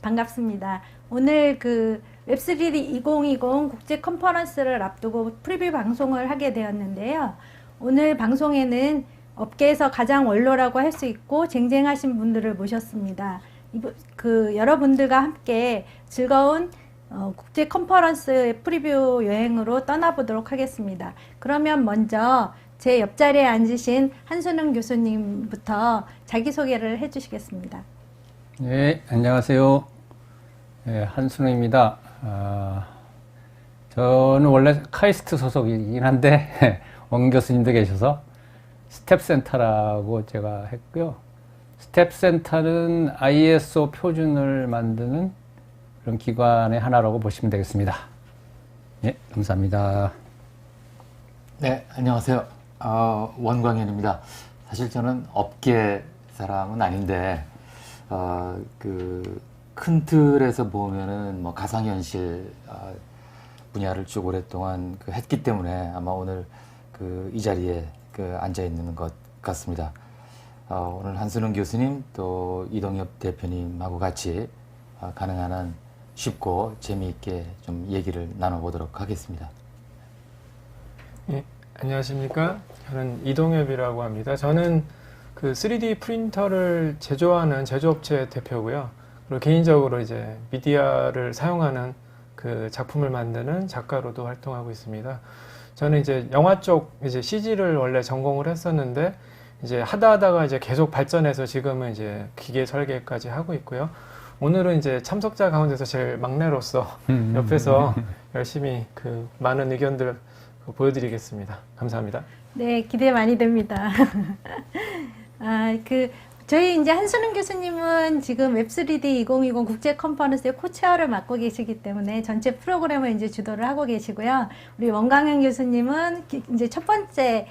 반갑습니다. 오늘 그 웹3D 2020 국제 컨퍼런스를 앞두고 프리뷰 방송을 하게 되었는데요. 오늘 방송에는 업계에서 가장 원로라고 할 수 있고 쟁쟁하신 분들을 모셨습니다. 여러분들과 함께 즐거운 국제 컨퍼런스 프리뷰 여행으로 떠나보도록 하겠습니다. 그러면 먼저 제 옆자리에 앉으신 한순웅 교수님부터 자기소개를 해주시겠습니다. 네, 안녕하세요. 네, 한순웅입니다. 저는 원래 카이스트 소속이긴 한데 원 교수님도 계셔서 스텝센터라고 제가 했고요. 스텝센터는 ISO 표준을 만드는 그런 기관의 하나라고 보시면 되겠습니다. 네, 감사합니다. 네, 안녕하세요. 원광현입니다. 사실 저는 업계 사람은 아닌데 큰 틀에서 보면은 뭐 가상현실 분야를 쭉 오랫동안 했기 때문에 아마 오늘 이 자리에 앉아 있는 것 같습니다. 오늘 한순웅 교수님 또 이동엽 대표님하고 같이 가능한 한 쉽고 재미있게 좀 얘기를 나눠보도록 하겠습니다. 예, 안녕하십니까. 저는 이동엽이라고 합니다. 저는 3D 프린터를 제조하는 제조업체 대표고요. 그리고 개인적으로 이제 미디어를 사용하는 작품을 만드는 작가로도 활동하고 있습니다. 저는 이제 영화 쪽 이제 CG를 원래 전공을 했었는데 이제 하다가 이제 계속 발전해서 지금은 이제 기계 설계까지 하고 있고요. 오늘은 이제 참석자 가운데서 제일 막내로서 옆에서 열심히 많은 의견들 보여드리겠습니다. 감사합니다. 네, 기대 많이 됩니다. 저희 이제 한순웅 교수님은 지금 웹3D 2020 국제 컨퍼런스의 코체어를 맡고 계시기 때문에 전체 프로그램을 이제 주도를 하고 계시고요. 우리 원광현 교수님은 이제 첫 번째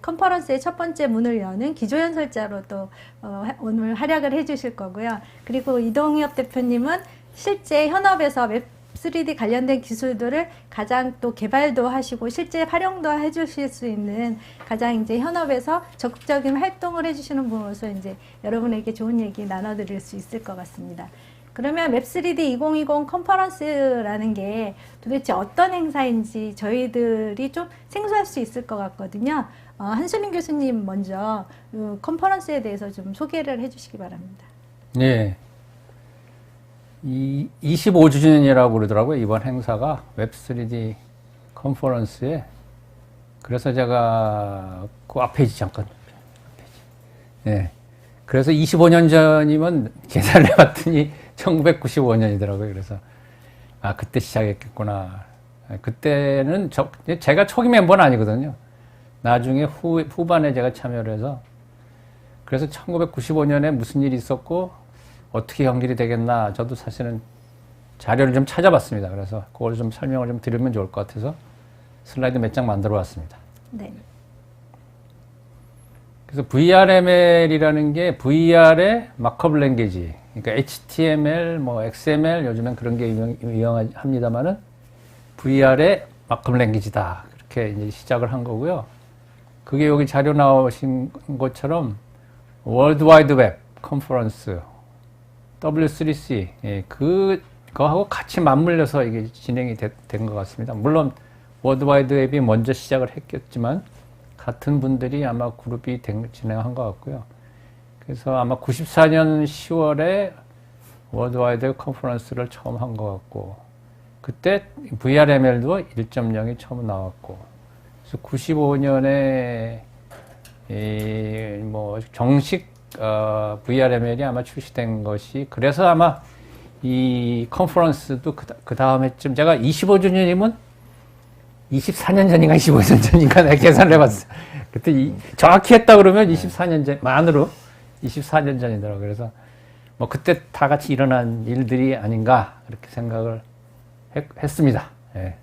컨퍼런스의 첫 번째 문을 여는 기조연설자로 또 오늘 활약을 해주실 거고요. 그리고 이동엽 대표님은 실제 현업에서 웹3D 관련된 기술들을 가장 또 개발도 하시고 실제 활용도 해주실 수 있는 가장 이제 현업에서 적극적인 활동을 해주시는 분으로서 이제 여러분에게 좋은 얘기 나눠드릴 수 있을 것 같습니다. 그러면 웹3D 2020 컨퍼런스라는 게 도대체 어떤 행사인지 저희들이 좀 생소할 수 있을 것 같거든요. 한순웅 교수님 먼저 컨퍼런스에 대해서 좀 소개를 해주시기 바랍니다. 네. 25주년이라고 그러더라고요. 이번 행사가 웹3D 컨퍼런스에. 그래서 제가 그 앞페이지 잠깐. 네. 그래서 25년 전이면 계산을 해봤더니 1995년이더라고요. 그래서 그때 시작했겠구나. 그때는 제가 초기 멤버는 아니거든요. 나중에 후반에 제가 참여를 해서 그래서 1995년에 무슨 일이 있었고 어떻게 연결이 되겠나 저도 사실은 자료를 좀 찾아봤습니다. 그래서 그걸 좀 설명을 좀 드리면 좋을 것 같아서 슬라이드 몇 장 만들어 왔습니다. 네. 그래서 VRML이라는 게 VR의 마크업 랭귀지, 그러니까 HTML, 뭐 XML 요즘엔 그런 게 유용합니다만은 VR의 마크업 랭귀지다. 그렇게 이제 시작을 한 거고요. 그게 여기 자료 나오신 것처럼 월드와이드 웹 컨퍼런스 W3C, 예, 그거하고 같이 맞물려서 이게 진행이 된 것 같습니다. 물론 월드와이드 웹이 먼저 시작을 했겠지만 같은 분들이 아마 그룹이 진행한 것 같고요. 그래서 아마 94년 10월에 월드와이드 웹 컨퍼런스를 처음 한 것 같고 그때 VRML도 1.0이 처음 나왔고 그래서 95년에 뭐 정식 VRML이 아마 출시된 것이 그래서 아마 이 컨퍼런스도 그 다음 해쯤 제가 25주년이면 24년 전인가 25년 전인가 내가 계산을 해봤어요. 그때 정확히 했다 그러면 24년 전 만으로 24년 전이더라고요. 그래서 뭐 그때 다 같이 일어난 일들이 아닌가 그렇게 생각을 했습니다. 예.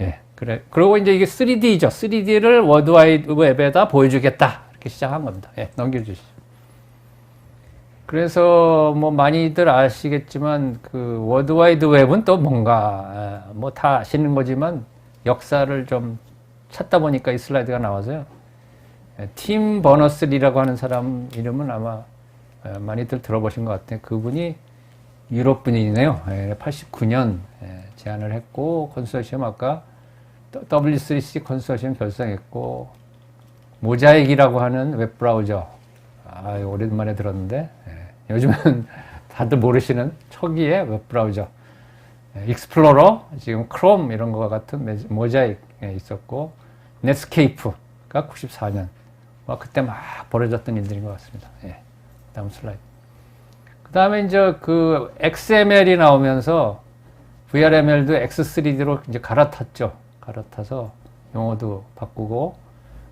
예. 그래. 그리고 이제 이게 3D죠. 3D를 월드와이드 웹에다 보여주겠다. 이렇게 시작한 겁니다. 예, 넘겨주시죠. 그래서 뭐 많이들 아시겠지만 월드와이드 웹은 또 뭔가 뭐 다 아시는 거지만 역사를 좀 찾다 보니까 이 슬라이드가 나와서요. 팀 버너스리라고 하는 사람 이름은 아마 많이들 들어보신 것 같아요. 그분이 유럽 분이네요. 89년 제안을 했고 컨소시엄 아까 W3C 컨소시엄 결성했고 모자익이라고 하는 웹브라우저 오랜만에 들었는데 요즘은 다들 모르시는 초기의 웹브라우저 익스플로러 지금 크롬 이런 거와 같은 모자익 있었고 넷스케이프가 94년 그때 막 벌어졌던 일들인 것 같습니다. 다음 슬라이드. 그 다음에 이제 그 XML이 나오면서 VRML도 X3D로 이제 갈아탔죠. 갈아타서 용어도 바꾸고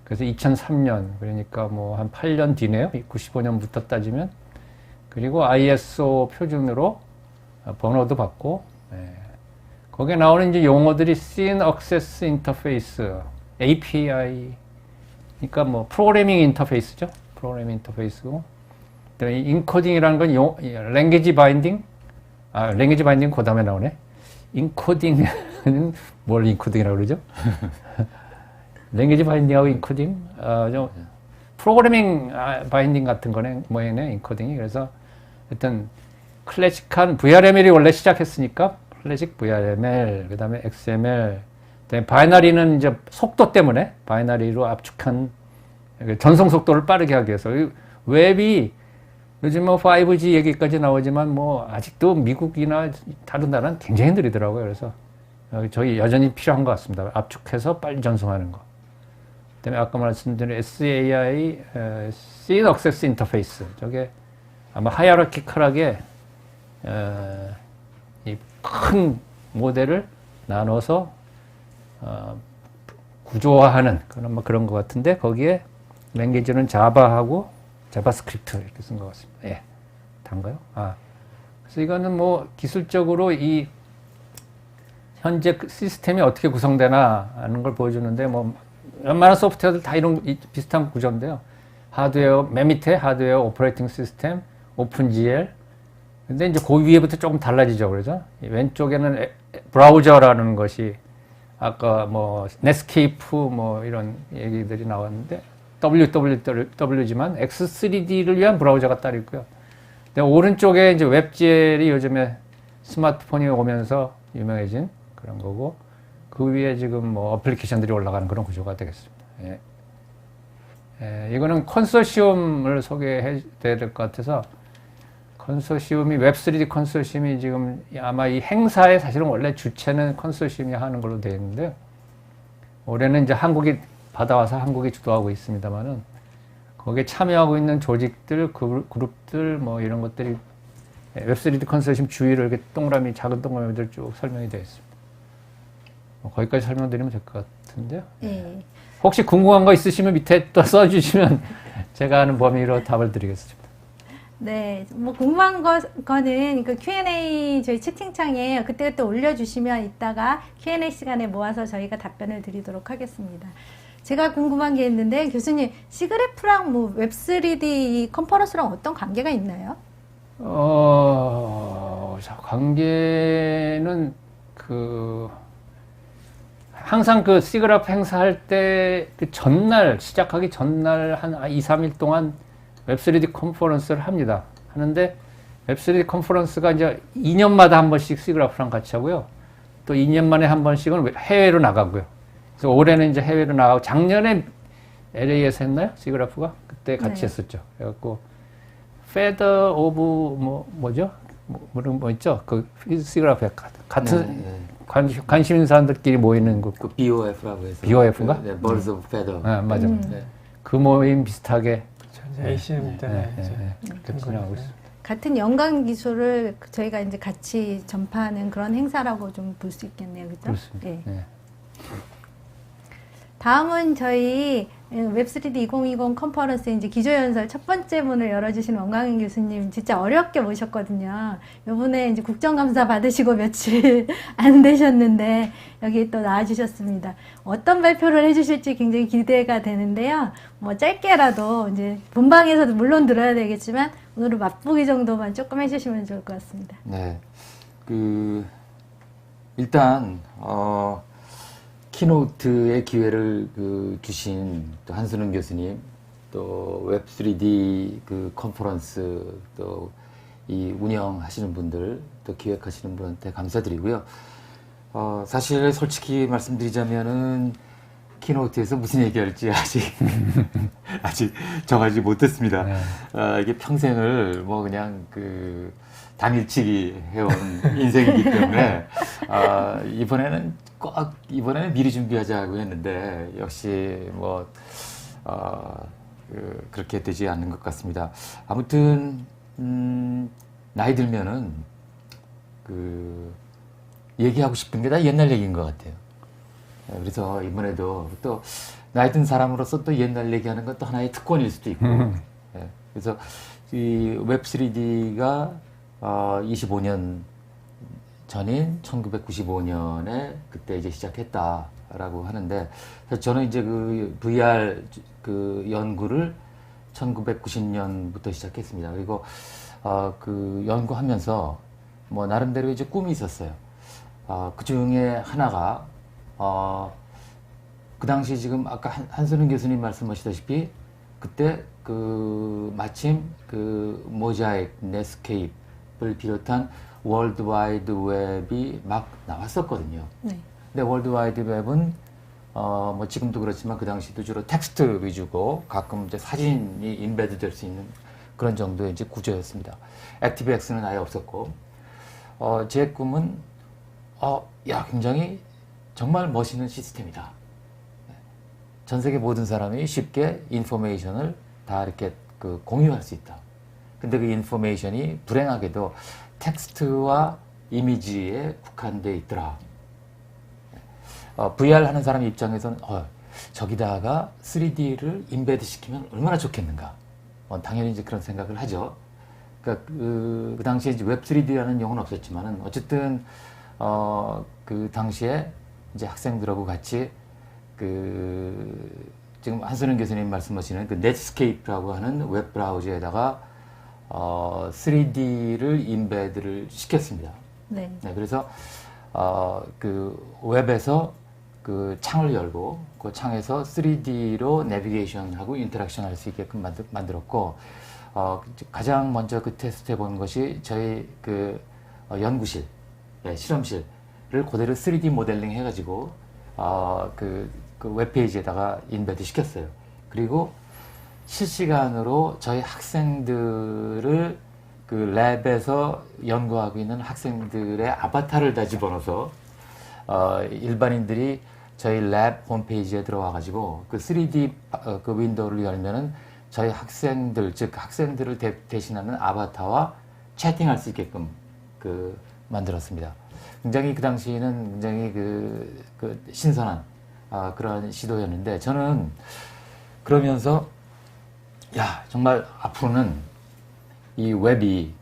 그래서 2003년 그러니까 뭐 한 8년 뒤네요. 95년부터 따지면 그리고 ISO 표준으로 번호도 받고 거기에 나오는 이제 용어들이 Scene Access Interface, API 그러니까 뭐 프로그래밍 인터페이스죠. 프로그래밍 인터페이스고 인코딩이라는 건 랭귀지 바인딩 랭귀지 바인딩 그 다음에 나오네. 인코딩은 뭘 인코딩이라고 그러죠? 랭귀지 바인딩하고 인코딩 좀 프로그래밍 바인딩 같은 거네 뭐네 인코딩이. 그래서 일단 클래식한 VRML이 원래 시작했으니까 클래식 VRML 그 다음에 XML 그다음에 바이너리는 이제 속도 때문에 바이너리로 압축한 전송 속도를 빠르게 하기 위해서 웹이 요즘 뭐 5G 얘기까지 나오지만 뭐 아직도 미국이나 다른 나라는 굉장히 느리더라고요. 그래서 저희 여전히 필요한 것 같습니다. 압축해서 빨리 전송하는 거. 그다음에 아까 말씀드린 SAI, Scene Access Interface. 저게 아마 하이어라키컬하게 이 큰 모델을 나눠서 구조화하는 그런 것 같은데 거기에 랭귀지는 자바하고 자바스크립트 이렇게 쓴 것 같습니다. 단가요? 그래서 이거는 뭐 기술적으로 이 현재 시스템이 어떻게 구성되나 하는 걸 보여주는데 뭐 웬만한 소프트웨어들 다 이런 비슷한 구조인데요. 하드웨어 맨 밑에 하드웨어 오퍼레이팅 시스템, 오픈GL. 근데 이제 그 위에부터 조금 달라지죠. 그래서 왼쪽에는 브라우저라는 것이 아까 뭐 넷스케이프 뭐 이런 얘기들이 나왔는데 www지만 X3D를 위한 브라우저가 따로 있고요. 근데 오른쪽에 이제 웹젤이 요즘에 스마트폰이 오면서 유명해진 그런 거고 그 위에 지금 뭐 어플리케이션들이 올라가는 그런 구조가 되겠습니다. 이거는 컨소시엄을 소개해 드려야 될 것 같아서 컨소시엄이 웹3D 컨소시엄이 지금 아마 이 행사에 사실은 원래 주체는 컨소시엄이 하는 걸로 되어 있는데요. 올해는 이제 한국이 받아와서 한국이 주도하고 있습니다만은 거기에 참여하고 있는 조직들, 그룹들 뭐 이런 것들이 웹3D 컨소시엄 주위를 이렇게 동그라미, 작은 동그라미들 쭉 설명이 되어 있습니다. 거기까지 설명드리면 될 것 같은데요. 혹시 궁금한 거 있으시면 밑에 또 써주시면 제가 아는 범위로 답을 드리겠습니다. 네, 뭐 궁금한 거는 그 Q&A 저희 채팅창에 그때그때 올려주시면 이따가 Q&A 시간에 모아서 저희가 답변을 드리도록 하겠습니다. 제가 궁금한 게 있는데 교수님, 시그래프랑 뭐 웹3D 컨퍼런스랑 어떤 관계가 있나요? 관계는 항상 그 시그래프 행사할 때 그 전날, 시작하기 전날 한 2, 3일 동안 웹3D 컨퍼런스를 합니다. 하는데 웹3D 컨퍼런스가 이제 2년마다 한 번씩 시그래프랑 같이 하고요. 또 2년 만에 한 번씩은 해외로 나가고요. 그래서 올해는 이제 해외로 나가고 작년에 LA에서 했나요? 시그래프가? 그때 같이 했었죠. 그래갖고 페더 오브 뭐죠? 뭐 있죠? 그 시그래프 같은 관심 있는 사람들끼리 모이는 그 BOF라고 해서 BOF인가? 네, Birds of Feather. 맞아. 그 모임 비슷하게 ACM 때 그렇게 진행하고 있습니다. 같은 연관 기술을 저희가 이제 같이 전파하는 그런 행사라고 좀 볼 수 있겠네요. 그죠? 그렇습니다. 네. 다음은 저희 웹3D 2020 컨퍼런스 이제 기조연설 첫 번째 문을 열어주신 원광현 교수님 진짜 어렵게 모셨거든요. 요번에 이제 국정감사 받으시고 며칠 안 되셨는데 여기 또 나와주셨습니다. 어떤 발표를 해주실지 굉장히 기대가 되는데요. 뭐 짧게라도 이제 본방에서도 물론 들어야 되겠지만 오늘은 맛보기 정도만 조금 해주시면 좋을 것 같습니다. 네, 일단 키노트의 기회를 주신 또 한순은 교수님, 또 웹3D 컨퍼런스, 또 이 운영하시는 분들, 또 기획하시는 분한테 감사드리고요. 사실 솔직히 말씀드리자면은 키노트에서 무슨 얘기할지 아직 정하지 못했습니다. 네. 이게 평생을 뭐 그냥 그 당일치기 해온 인생이기 때문에 이번에는 미리 준비하자고 했는데 역시 뭐 그렇게 되지 않는 것 같습니다. 아무튼 나이 들면은 그 얘기하고 싶은 게 다 옛날 얘기인 것 같아요. 그래서 이번에도 또 나이 든 사람으로서 또 옛날 얘기하는 건 또 하나의 특권일 수도 있고. 그래서 이 웹3D가 25년 전인 1995년에 그때 이제 시작했다라고 하는데, 그래서 저는 이제 그 VR 그 연구를 1990년부터 시작했습니다. 그리고 그 연구하면서 뭐 나름대로 이제 꿈이 있었어요. 그 중에 하나가 그 당시 지금 아까 한선은 교수님 말씀하시다시피 그때 그 마침 그 모자익, 넷스케이프를 비롯한 월드와이드 웹이 막 나왔었거든요. 네. 근데 월드와이드 웹은 뭐 지금도 그렇지만 그 당시도 주로 텍스트 위주고 가끔 이제 사진이 인베드 될 수 있는 그런 정도의 이제 구조였습니다. 액티브엑스는 아예 없었고, 제 꿈은 야, 굉장히 정말 멋있는 시스템이다. 전 세계 모든 사람이 쉽게 인포메이션을 다 이렇게 그 공유할 수 있다. 근데 그 인포메이션이 불행하게도 텍스트와 이미지에 국한되어 있더라. VR 하는 사람 입장에서는 저기다가 3D를 인베드 시키면 얼마나 좋겠는가. 당연히 이제 그런 생각을 하죠. 그러니까 그 당시에 이제 웹3D라는 용어는 없었지만은 어쨌든 그 당시에 이제 학생들하고 같이 지금 한선은 교수님 말씀하시는 그 넷스케이프라고 하는 웹 브라우저에다가 3D를 인베드를 시켰습니다. 네. 네, 그래서 그 웹에서 그 창을 열고 그 창에서 3D로 내비게이션하고 인터랙션 할 수 있게끔 만들었고, 가장 먼저 그 테스트 해본 것이 저희 그 연구실, 실험실을 그대로 3D 모델링 해가지고 그 웹페이지에다가 인베드 시켰어요. 그리고 실시간으로 저희 학생들을 그 랩에서 연구하고 있는 학생들의 아바타를 다 집어넣어서 일반인들이 저희 랩 홈페이지에 들어와가지고 그 3D 그 윈도우를 열면은 저희 학생들, 즉 학생들을 대신하는 아바타와 채팅할 수 있게끔 그 만들었습니다. 굉장히 그 당시에는 굉장히 그 신선한 그런 시도였는데, 저는 그러면서 야, 정말 앞으로는 이 웹이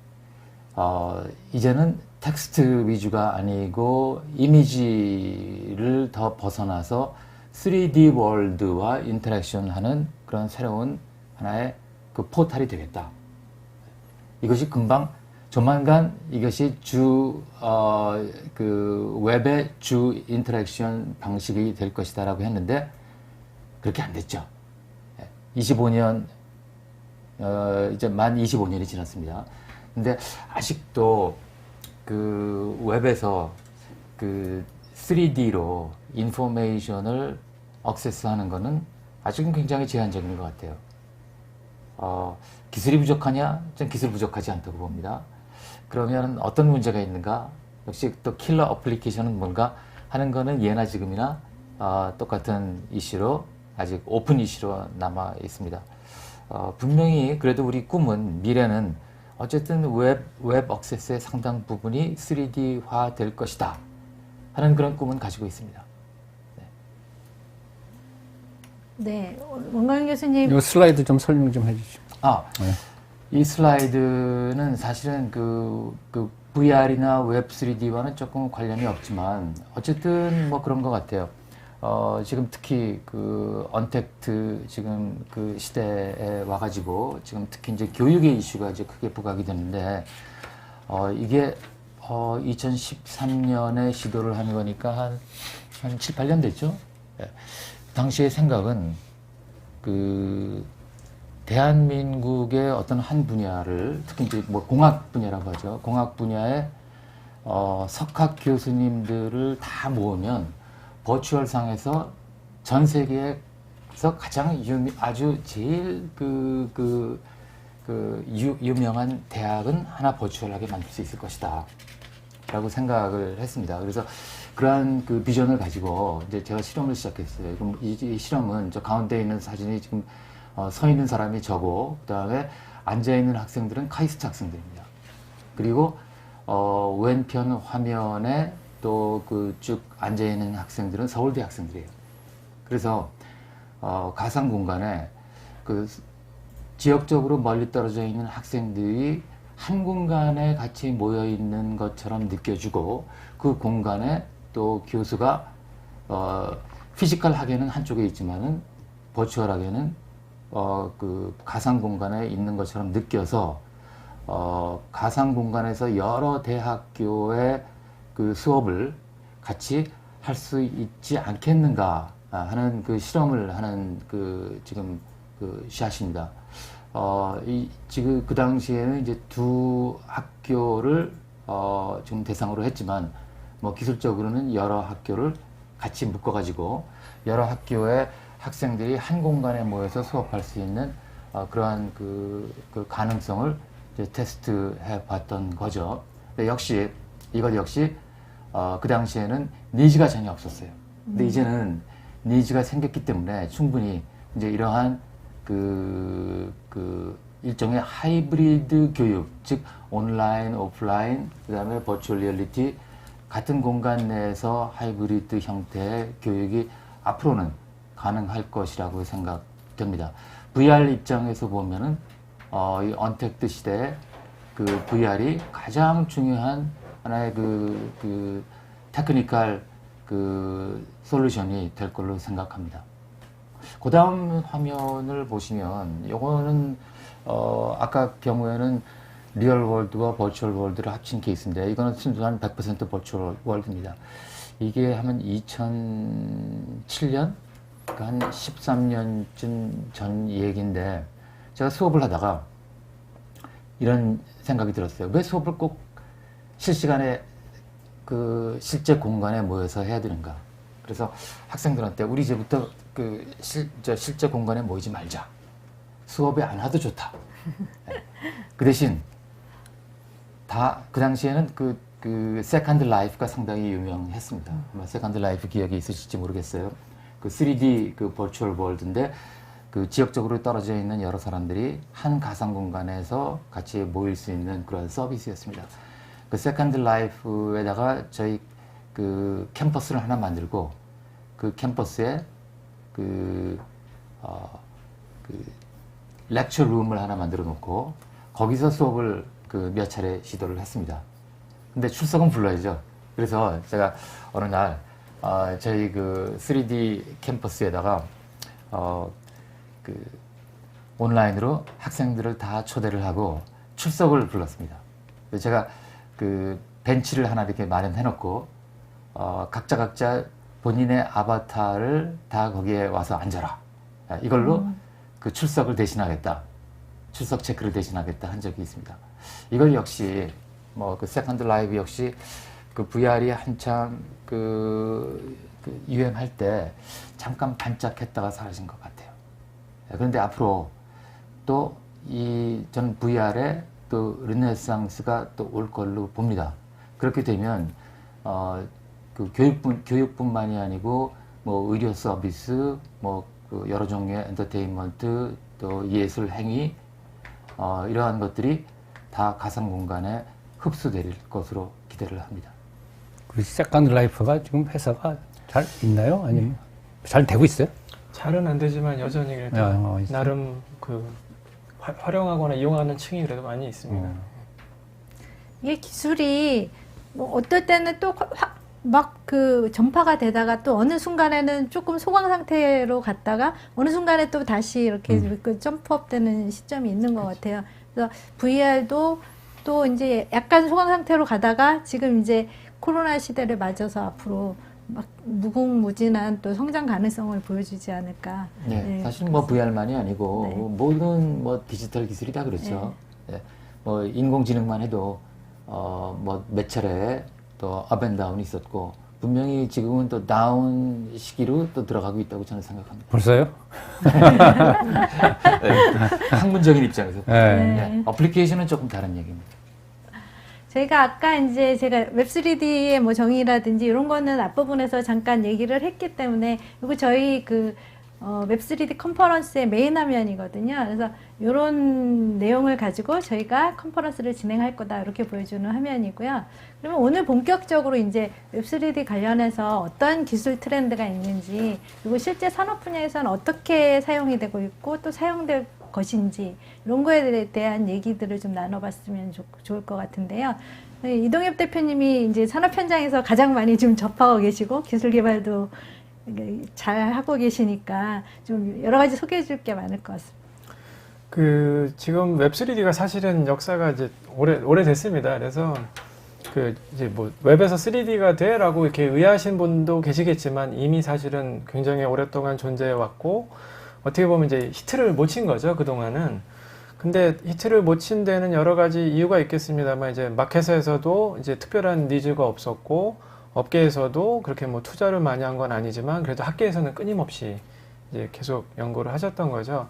이제는 텍스트 위주가 아니고 이미지를 더 벗어나서 3D 월드와 인터랙션하는 그런 새로운 하나의 그 포탈이 되겠다. 이것이 조만간 이것이 그 웹의 주 인터랙션 방식이 될 것이다라고 했는데 그렇게 안 됐죠. 25년 이제 만 25년이 지났습니다. 근데 아직도 그 웹에서 그 3D로 인포메이션을 액세스하는 거는 아직은 굉장히 제한적인 것 같아요. 기술이 부족하냐? 전 기술 부족하지 않다고 봅니다. 그러면 어떤 문제가 있는가? 역시 또 킬러 어플리케이션은 뭔가 하는 거는 예나 지금이나 똑같은 이슈로 아직 오픈 이슈로 남아 있습니다. 분명히 그래도 우리 꿈은 미래는 어쨌든 웹 액세스의 상당 부분이 3D화 될 것이다 하는 그런 꿈은 가지고 있습니다. 네. 원광 교수님. 이 슬라이드 좀 설명 좀 해주시죠. 네. 이 슬라이드는 사실은 그 VR이나 웹 3D와는 조금 관련이 없지만 어쨌든 뭐 그런 것 같아요. 지금 특히 그 언택트 지금 그 시대에 와가지고 지금 특히 이제 교육의 이슈가 이제 크게 부각이 되는데, 이게 2013년에 시도를 한 거니까 한 7, 8년 됐죠. 당시의 생각은 대한민국의 어떤 한 분야를 특히 이제 뭐 공학 분야라고 하죠. 공학 분야에 석학 교수님들을 다 모으면 버추얼 상에서 전 세계에서 가장 아주 제일 유명한 대학은 하나 버추얼하게 만들 수 있을 것이다. 라고 생각을 했습니다. 그래서 그러한 그 비전을 가지고 이제 제가 실험을 시작했어요. 그럼 이 실험은 저 가운데 있는 사진이 지금 서 있는 사람이 저고, 그 다음에 앉아있는 학생들은 카이스트 학생들입니다. 그리고 왼편 화면에 또 그 쭉 앉아있는 학생들은 서울대 학생들이에요. 그래서 가상 공간에 그 지역적으로 멀리 떨어져 있는 학생들이 한 공간에 같이 모여 있는 것처럼 느껴지고, 그 공간에 또 교수가 피지컬하게는 한쪽에 있지만은 버추얼하게는 그 가상 공간에 있는 것처럼 느껴서 가상 공간에서 여러 대학교의 그 수업을 같이 할 수 있지 않겠는가 하는 그 실험을 하는 그 지금 그 샷입니다. 지금 그 당시에는 이제 두 학교를 지금 대상으로 했지만, 뭐 기술적으로는 여러 학교를 같이 묶어가지고 여러 학교의 학생들이 한 공간에 모여서 수업할 수 있는 그러한 그 가능성을 이제 테스트해 봤던 거죠. 근데 역시 이것 역시 그 당시에는 니즈가 전혀 없었어요. 근데 이제는 니즈가 생겼기 때문에 충분히 이제 이러한 그 일종의 하이브리드 교육, 즉 온라인, 오프라인, 그다음에 버추얼 리얼리티 같은 공간 내에서 하이브리드 형태의 교육이 앞으로는 가능할 것이라고 생각됩니다. VR 입장에서 보면은 이 언택트 시대에 그 VR이 가장 중요한 하나의 그 테크니컬 그 솔루션이 될 걸로 생각합니다. 그 다음 화면을 보시면 요거는 아까 경우에는 리얼 월드와 버추얼 월드를 합친 케이스인데, 이거는 순수한 100% 버추얼 월드입니다. 이게 하면 2007년? 그러니까 한 13년쯤 전 얘기인데, 제가 수업을 하다가 이런 생각이 들었어요. 왜 수업을 꼭 실시간에 그 실제 공간에 모여서 해야 되는가? 그래서 학생들한테 우리 이제부터 그 실제 공간에 모이지 말자. 수업에 안 와도 좋다. 그 대신 그 당시에는 그 세컨드 라이프가 상당히 유명했습니다. 아마 세컨드 라이프 기억이 있으실지 모르겠어요. 그 3D 그 버추얼 월드인데, 그 지역적으로 떨어져 있는 여러 사람들이 한 가상 공간에서 같이 모일 수 있는 그런 서비스였습니다. 그 세컨드 라이프에다가 저희 그 캠퍼스를 하나 만들고, 그 캠퍼스에 그 렉처 룸을 하나 만들어 놓고 거기서 수업을 그 몇 차례 시도를 했습니다. 근데 출석은 불러야죠. 그래서 제가 어느 날 저희 그 3D 캠퍼스에다가 그 온라인으로 학생들을 다 초대를 하고 출석을 불렀습니다. 제가 그 벤치를 하나 이렇게 마련해 놓고 각자 본인의 아바타를 다 거기에 와서 앉아라. 이걸로 그 출석을 대신하겠다. 출석 체크를 대신하겠다 한 적이 있습니다. 이걸 역시 뭐 그 세컨드 라이브 역시 그 VR이 한참 그 유행할 때 잠깐 반짝했다가 사라진 것 같아요. 그런데 앞으로 또 저는 VR에 또 르네상스가 또 올 걸로 봅니다. 그렇게 되면 그 교육뿐만이 아니고 뭐 의료 서비스, 뭐 그 여러 종류의 엔터테인먼트, 또 예술 행위, 이러한 것들이 다 가상 공간에 흡수될 것으로 기대를 합니다. 그 세컨드 라이프가 지금 회사가 잘 있나요? 아니면 잘 되고 있어요? 잘은 안 되지만 여전히 그래도 나름 그 활용하거나 이용하는 층이 그래도 많이 있습니다. 이게 기술이 뭐 어떨 때는 또 막 그 전파가 되다가 또 어느 순간에는 조금 소강 상태로 갔다가 어느 순간에 또 다시 이렇게 그 점프업 되는 시점이 있는 것 같아요. 그래서 VR도 또 이제 약간 소강 상태로 가다가 지금 이제 코로나 시대를 맞아서 앞으로 막 무궁무진한 또 성장 가능성을 보여주지 않을까. 네, 네, 사실 뭐 VR만이 아니고 네. 모든 뭐 디지털 기술이 다 그렇죠. 네. 뭐 인공지능만 해도 뭐 몇 차례 또 업앤다운이 있었고 분명히 지금은 또 다운 시기로 또 들어가고 있다고 저는 생각합니다. 벌써요? 네. 학문적인 입장에서 네. 네. 어플리케이션은 조금 다른 얘기입니다. 저희가 아까 이제 제가 웹3D의 뭐 정의라든지 이런 거는 앞부분에서 잠깐 얘기를 했기 때문에 이거 저희 웹3D 컨퍼런스의 메인 화면이거든요. 그래서 이런 내용을 가지고 저희가 컨퍼런스를 진행할 거다 이렇게 보여주는 화면이고요. 그러면 오늘 본격적으로 이제 웹3D 관련해서 어떤 기술 트렌드가 있는지 그리고 실제 산업 분야에서는 어떻게 사용이 되고 있고 또 사용될 것인지 이런 거에 대한 얘기들을 좀 나눠봤으면 좋을 것 같은데요. 이동엽 대표님이 이제 산업 현장에서 가장 많이 좀 접하고 계시고 기술 개발도 잘 하고 계시니까 좀 여러 가지 소개해 줄 게 많을 것 같습니다. 지금 웹3D가 사실은 역사가 이제 오래됐습니다. 그래서 이제 뭐 웹에서 3D가 돼라고 이렇게 의아하신 분도 계시겠지만 이미 사실은 굉장히 오랫동안 존재해 왔고 어떻게 보면 이제 히트를 못 친 거죠, 그동안은. 근데 히트를 못 친 데는 여러 가지 이유가 있겠습니다만 이제 마켓에서도 이제 특별한 니즈가 없었고 업계에서도 그렇게 뭐 투자를 많이 한 건 아니지만 그래도 학계에서는 끊임없이 이제 계속 연구를 하셨던 거죠.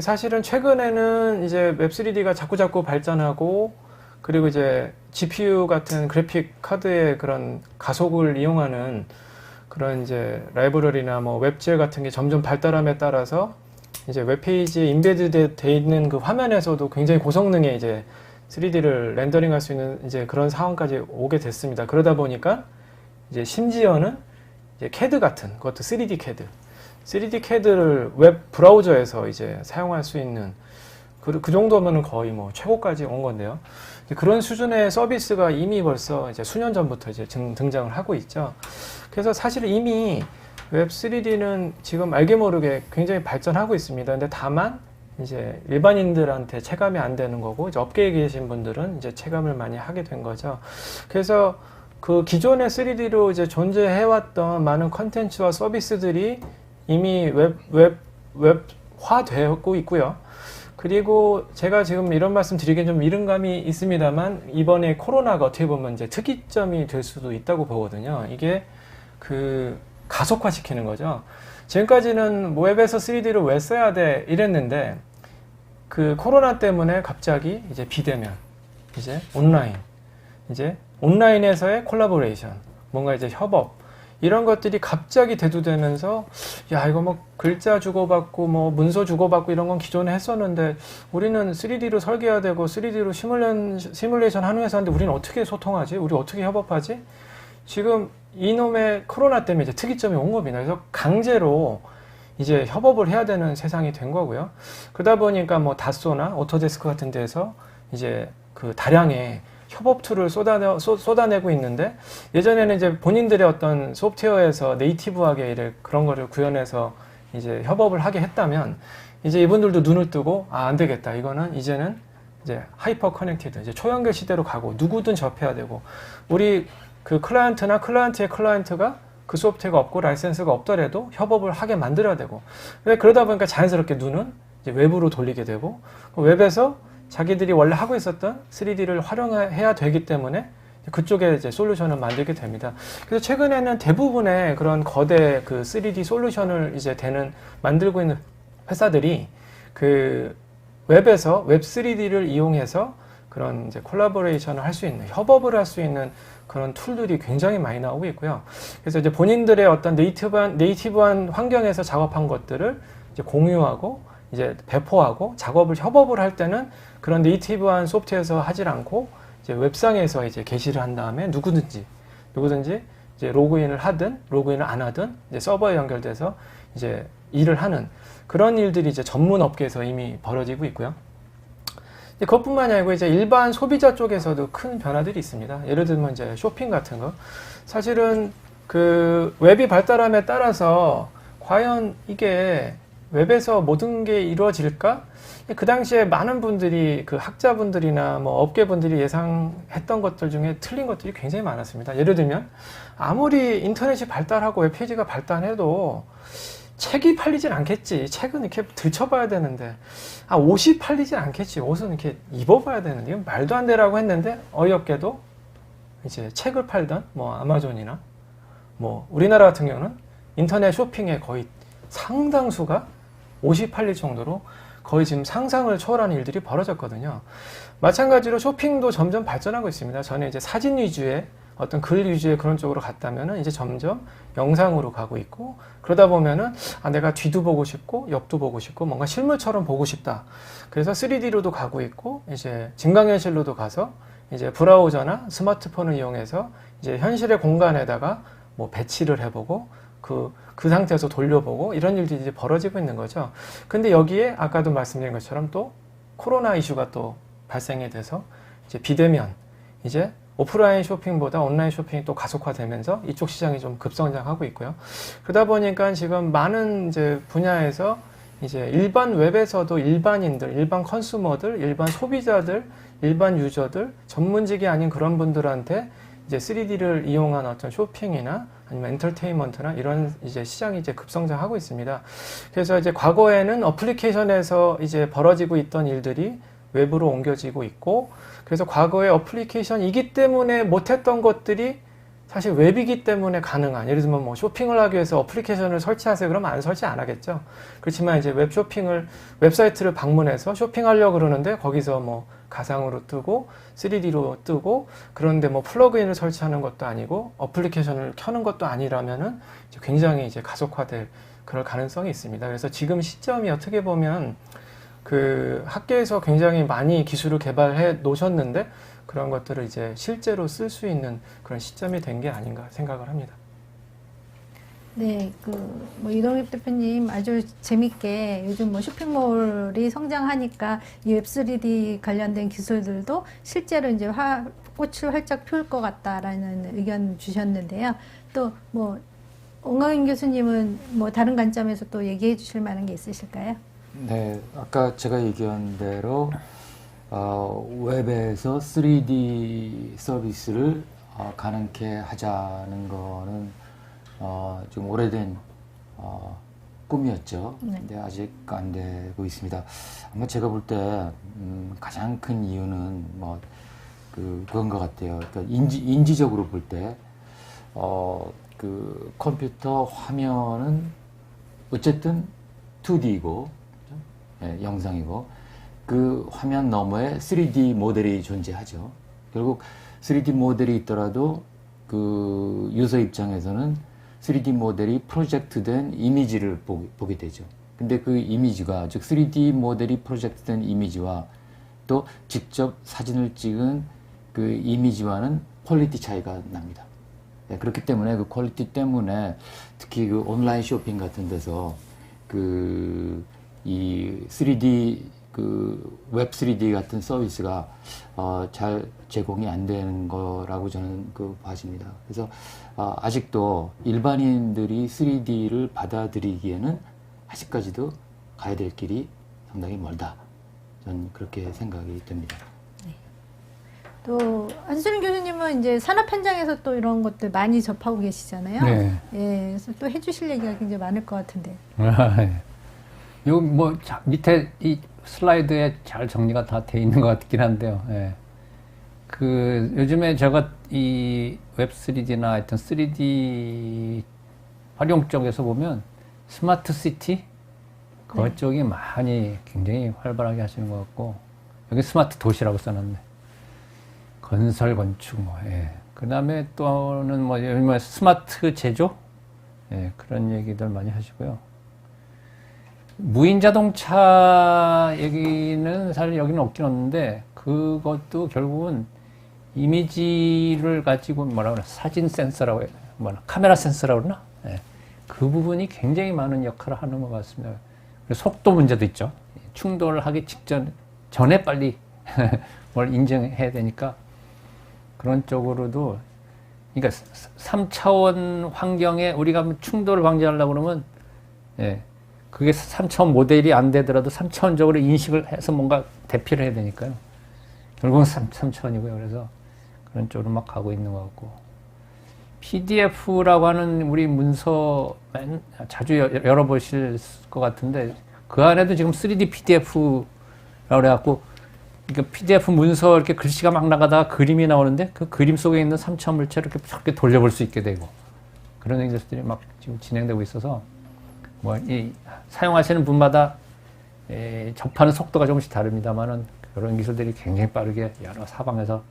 사실은 최근에는 이제 웹3D가 자꾸자꾸 발전하고 그리고 이제 GPU 같은 그래픽 카드의 그런 가속을 이용하는 그런 이제 라이브러리나 뭐 웹젤 같은 게 점점 발달함에 따라서 이제 웹페이지에 인베드 돼 있는 그 화면에서도 굉장히 고성능의 이제 3D를 렌더링 할 수 있는 이제 그런 상황까지 오게 됐습니다. 그러다 보니까 이제 심지어는 이제 CAD 같은 그것도 3D CAD. 3D CAD를 웹 브라우저에서 이제 사용할 수 있는 그 정도면은 거의 뭐 최고까지 온 건데요. 그런 수준의 서비스가 이미 벌써 이제 수년 전부터 이제 등장을 하고 있죠. 그래서 사실 이미 웹3D는 지금 알게 모르게 굉장히 발전하고 있습니다. 근데 다만 이제 일반인들한테 체감이 안 되는 거고 이제 업계에 계신 분들은 이제 체감을 많이 하게 된 거죠. 그래서 그 기존의 3D로 이제 존재해왔던 많은 컨텐츠와 서비스들이 이미 웹화되고 있고요. 그리고 제가 지금 이런 말씀 드리긴 좀 이른감이 있습니다만 이번에 코로나가 어떻게 보면 이제 특이점이 될 수도 있다고 보거든요. 이게 가속화시키는 거죠. 지금까지는 웹에서 3D를 왜 써야 돼 이랬는데 코로나 때문에 갑자기 이제 비대면, 이제 온라인에서의 콜라보레이션, 뭔가 이제 협업 이런 것들이 갑자기 대두되면서 야 이거 뭐 글자 주고받고 뭐 문서 주고받고 이런 건 기존에 했었는데 우리는 3D로 설계해야 되고 3D로 시뮬레이션 하는 회사인데 우리는 어떻게 소통하지? 우리 어떻게 협업하지? 지금 이놈의 코로나 때문에 이제 특이점이 온 겁니다. 그래서 강제로 이제 협업을 해야 되는 세상이 된 거고요. 그러다 보니까 뭐 다소나 오토데스크 같은 데서 이제 다량의 협업 툴을 쏟아내고 있는데 예전에는 이제 본인들의 어떤 소프트웨어에서 네이티브하게 그런 거를 구현해서 이제 협업을 하게 했다면 이제 이분들도 눈을 뜨고 안 되겠다. 이거는 이제는 이제 하이퍼 커넥티드, 이제 초연결 시대로 가고 누구든 접해야 되고 우리 클라이언트나 클라이언트의 클라이언트가 그 소프트웨어가 없고 라이센스가 없더라도 협업을 하게 만들어야 되고 그러다 보니까 자연스럽게 눈은 이제 웹으로 돌리게 되고 웹에서 자기들이 원래 하고 있었던 3D를 활용해야 되기 때문에 그쪽에 이제 솔루션을 만들게 됩니다. 그래서 최근에는 대부분의 그런 거대 3D 솔루션을 이제 만들고 있는 회사들이 웹에서 웹 3D를 이용해서 그런 이제 콜라보레이션을 할 수 있는, 협업을 할 수 있는 그런 툴들이 굉장히 많이 나오고 있고요. 그래서 이제 본인들의 어떤 네이티브한 환경에서 작업한 것들을 이제 공유하고 이제 배포하고 협업을 할 때는 그런 네이티브한 소프트웨어에서 하질 않고 이제 웹상에서 이제 게시를 한 다음에 누구든지 이제 로그인을 하든 로그인을 안 하든 이제 서버에 연결돼서 이제 일을 하는 그런 일들이 이제 전문 업계에서 이미 벌어지고 있고요. 그것뿐만이 아니고 이제 일반 소비자 쪽에서도 큰 변화들이 있습니다. 예를 들면 이제 쇼핑 같은 거. 사실은 웹이 발달함에 따라서 과연 이게 웹에서 모든 게 이루어질까? 그 당시에 많은 분들이 그 학자분들이나 뭐 업계분들이 예상했던 것들 중에 틀린 것들이 굉장히 많았습니다. 예를 들면 아무리 인터넷이 발달하고 웹페이지가 발달해도 책이 팔리진 않겠지. 책은 이렇게 들춰봐야 되는데, 옷이 팔리진 않겠지. 옷은 이렇게 입어봐야 되는데, 이건 말도 안 되라고 했는데, 어이없게도 이제 책을 팔던 뭐 아마존이나 뭐 우리나라 같은 경우는 인터넷 쇼핑에 거의 상당수가 옷이 팔릴 정도로 거의 지금 상상을 초월하는 일들이 벌어졌거든요. 마찬가지로 쇼핑도 점점 발전하고 있습니다. 전에 이제 사진 위주의 어떤 글 위주의 그런 쪽으로 갔다면은 이제 점점 영상으로 가고 있고, 그러다 보면은 내가 뒤도 보고 싶고 옆도 보고 싶고 뭔가 실물처럼 보고 싶다. 그래서 3D로도 가고 있고, 이제 증강현실로도 가서 이제 브라우저나 스마트폰을 이용해서 이제 현실의 공간에다가 뭐 배치를 해보고 그 상태에서 돌려보고 이런 일들이 이제 벌어지고 있는 거죠. 근데 여기에 아까도 말씀드린 것처럼 또 코로나 이슈가 또 발생이 돼서 이제 비대면, 이제 오프라인 쇼핑보다 온라인 쇼핑이 또 가속화되면서 이쪽 시장이 좀 급성장하고 있고요. 그러다 보니까 지금 많은 이제 분야에서 이제 일반 웹에서도 일반인들, 일반 컨슈머들, 일반 소비자들, 일반 유저들, 전문직이 아닌 그런 분들한테 이제 3D를 이용한 어떤 쇼핑이나 아니면 엔터테인먼트나 이런 이제 시장이 이제 급성장하고 있습니다. 그래서 이제 과거에는 어플리케이션에서 이제 벌어지고 있던 일들이 웹으로 옮겨지고 있고, 그래서 과거의 어플리케이션이기 때문에 못했던 것들이 사실 웹이기 때문에 가능한, 예를 들면 뭐 쇼핑을 하기 위해서 어플리케이션을 설치하세요 그러면 설치 안 하겠죠. 그렇지만 이제 웹사이트를 방문해서 쇼핑하려고 그러는데 거기서 뭐 가상으로 뜨고 3D로 뜨고, 그런데 뭐 플러그인을 설치하는 것도 아니고 어플리케이션을 켜는 것도 아니라면은 이제 굉장히 이제 가속화될 그럴 가능성이 있습니다. 그래서 지금 시점이 어떻게 보면 그 학계에서 굉장히 많이 기술을 개발해 놓으셨는데 그런 것들을 이제 실제로 쓸 수 있는 그런 시점이 된 게 아닌가 생각을 합니다. 네, 뭐 이동엽 대표님 아주 재밌게 요즘 뭐 쇼핑몰이 성장하니까 이 웹3D 관련된 기술들도 실제로 이제 꽃을 활짝 피울 것 같다라는 의견 주셨는데요. 또 뭐 원광인 교수님은 뭐 다른 관점에서 또 얘기해 주실 만한 게 있으실까요? 네, 아까 제가 얘기한 대로 웹에서 3D 서비스를 가능케 하자는 거는 좀 오래된 꿈이었죠. 네. 근데 아직 안 되고 있습니다. 아마 제가 볼 때 가장 큰 이유는 뭐 그건 것 같아요. 그러니까 인지적으로 볼 때 그 컴퓨터 화면은 어쨌든 2D이고 영상이고, 그 화면 너머에 3D 모델이 존재하죠. 결국 3D 모델이 있더라도 그 유저 입장에서는 3D 모델이 프로젝트된 이미지를 보게 되죠. 근데 그 이미지가, 즉 3D 모델이 프로젝트된 이미지와 또 직접 사진을 찍은 그 이미지와는 퀄리티 차이가 납니다. 네, 그렇기 때문에 그 퀄리티 때문에 특히 그 온라인 쇼핑 같은 데서 이 3D 웹 3D 같은 서비스가 잘 제공이 안 되는 거라고 저는 봐집니다. 그래서 아직도 일반인들이 3D를 받아들이기에는 아직까지도 가야 될 길이 상당히 멀다. 저는 그렇게 생각이 됩니다. 네. 또 한수림 교수님은 이제 산업 현장에서 또 이런 것들 많이 접하고 계시잖아요. 네. 예, 그래서 또 해주실 얘기가 굉장히 많을 것 같은데. 요 뭐 밑에 이 슬라이드에 잘 정리가 다 돼 있는 것 같긴 한데요. 예. 그 요즘에 제가 이 웹 3D나 하여튼 3D 활용 쪽에서 보면 스마트 시티 그쪽이 많이 굉장히 활발하게 하시는 것 같고, 여기 스마트 도시라고 써놨네. 건설 건축 뭐, 예. 그다음에 또는 뭐 스마트 제조, 예, 그런 얘기들 많이 하시고요. 무인 자동차 얘기는 사실 여기는 없긴 없는데, 그것도 결국은 이미지를 가지고 뭐라 그래, 사진 센서라고 해, 카메라 센서라고 그러나? 예. 그 부분이 굉장히 많은 역할을 하는 것 같습니다. 그리고 속도 문제도 있죠. 충돌하기 전에 빨리 뭘 인증해야 되니까 그런 쪽으로도, 그러니까 3차원 환경에 우리가 충돌을 방지하려고 그러면, 예, 그게 3차원 모델이 안 되더라도 3차원적으로 인식을 해서 뭔가 대피를 해야 되니까요. 결국은 3차원이고요. 그래서 그런 쪽으로 막 가고 있는 것 같고. PDF라고 하는 우리 문서 자주 열어보실 것 같은데 그 안에도 지금 3D PDF라고 그래갖고 그러니까 PDF 문서 이렇게 글씨가 막 나가다가 그림이 나오는데 그 그림 속에 있는 3차원 물체를 이렇게 저렇게 돌려볼 수 있게 되고 그런 행사들이 막 지금 진행되고 있어서 뭐 이 사용하시는 분마다 접하는 속도가 조금씩 다릅니다만은 그런 기술들이 굉장히 빠르게 여러 사방에서